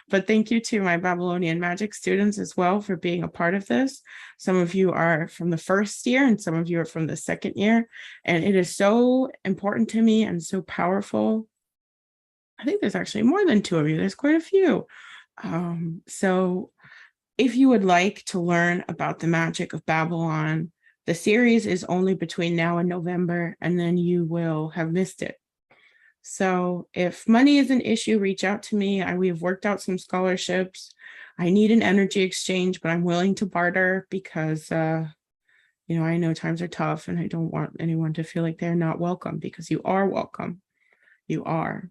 But thank you to my Babylonian magic students as well for being a part of this. Some of you are from the first year and some of you are from the second year. And it is so important to me and so powerful. I think there's actually more than 2 of you. There's quite a few. So if you would like to learn about the magic of Babylon, the series is only between now and November, and then you will have missed it. So if money is an issue, reach out to me. We have worked out some scholarships. I need an energy exchange, but I'm willing to barter because, I know times are tough, and I don't want anyone to feel like they're not welcome, because you are welcome. You are.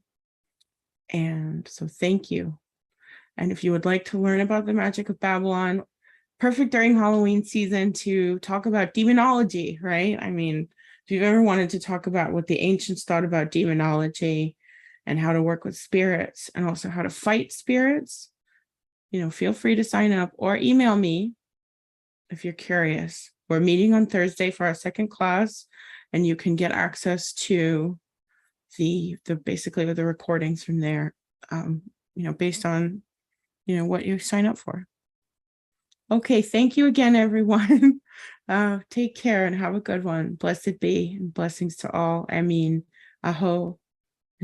And so thank you. And if you would like to learn about the magic of Babylon, perfect during Halloween season to talk about demonology, right? I mean, if you've ever wanted to talk about what the ancients thought about demonology and how to work with spirits and also how to fight spirits, feel free to sign up or email me if you're curious. We're meeting on Thursday for our second class, and you can get access to the basically the recordings from there, based on, what you sign up for. Okay, thank you again, everyone. Take care and have a good one. Blessed be, and blessings to all. I mean, aho.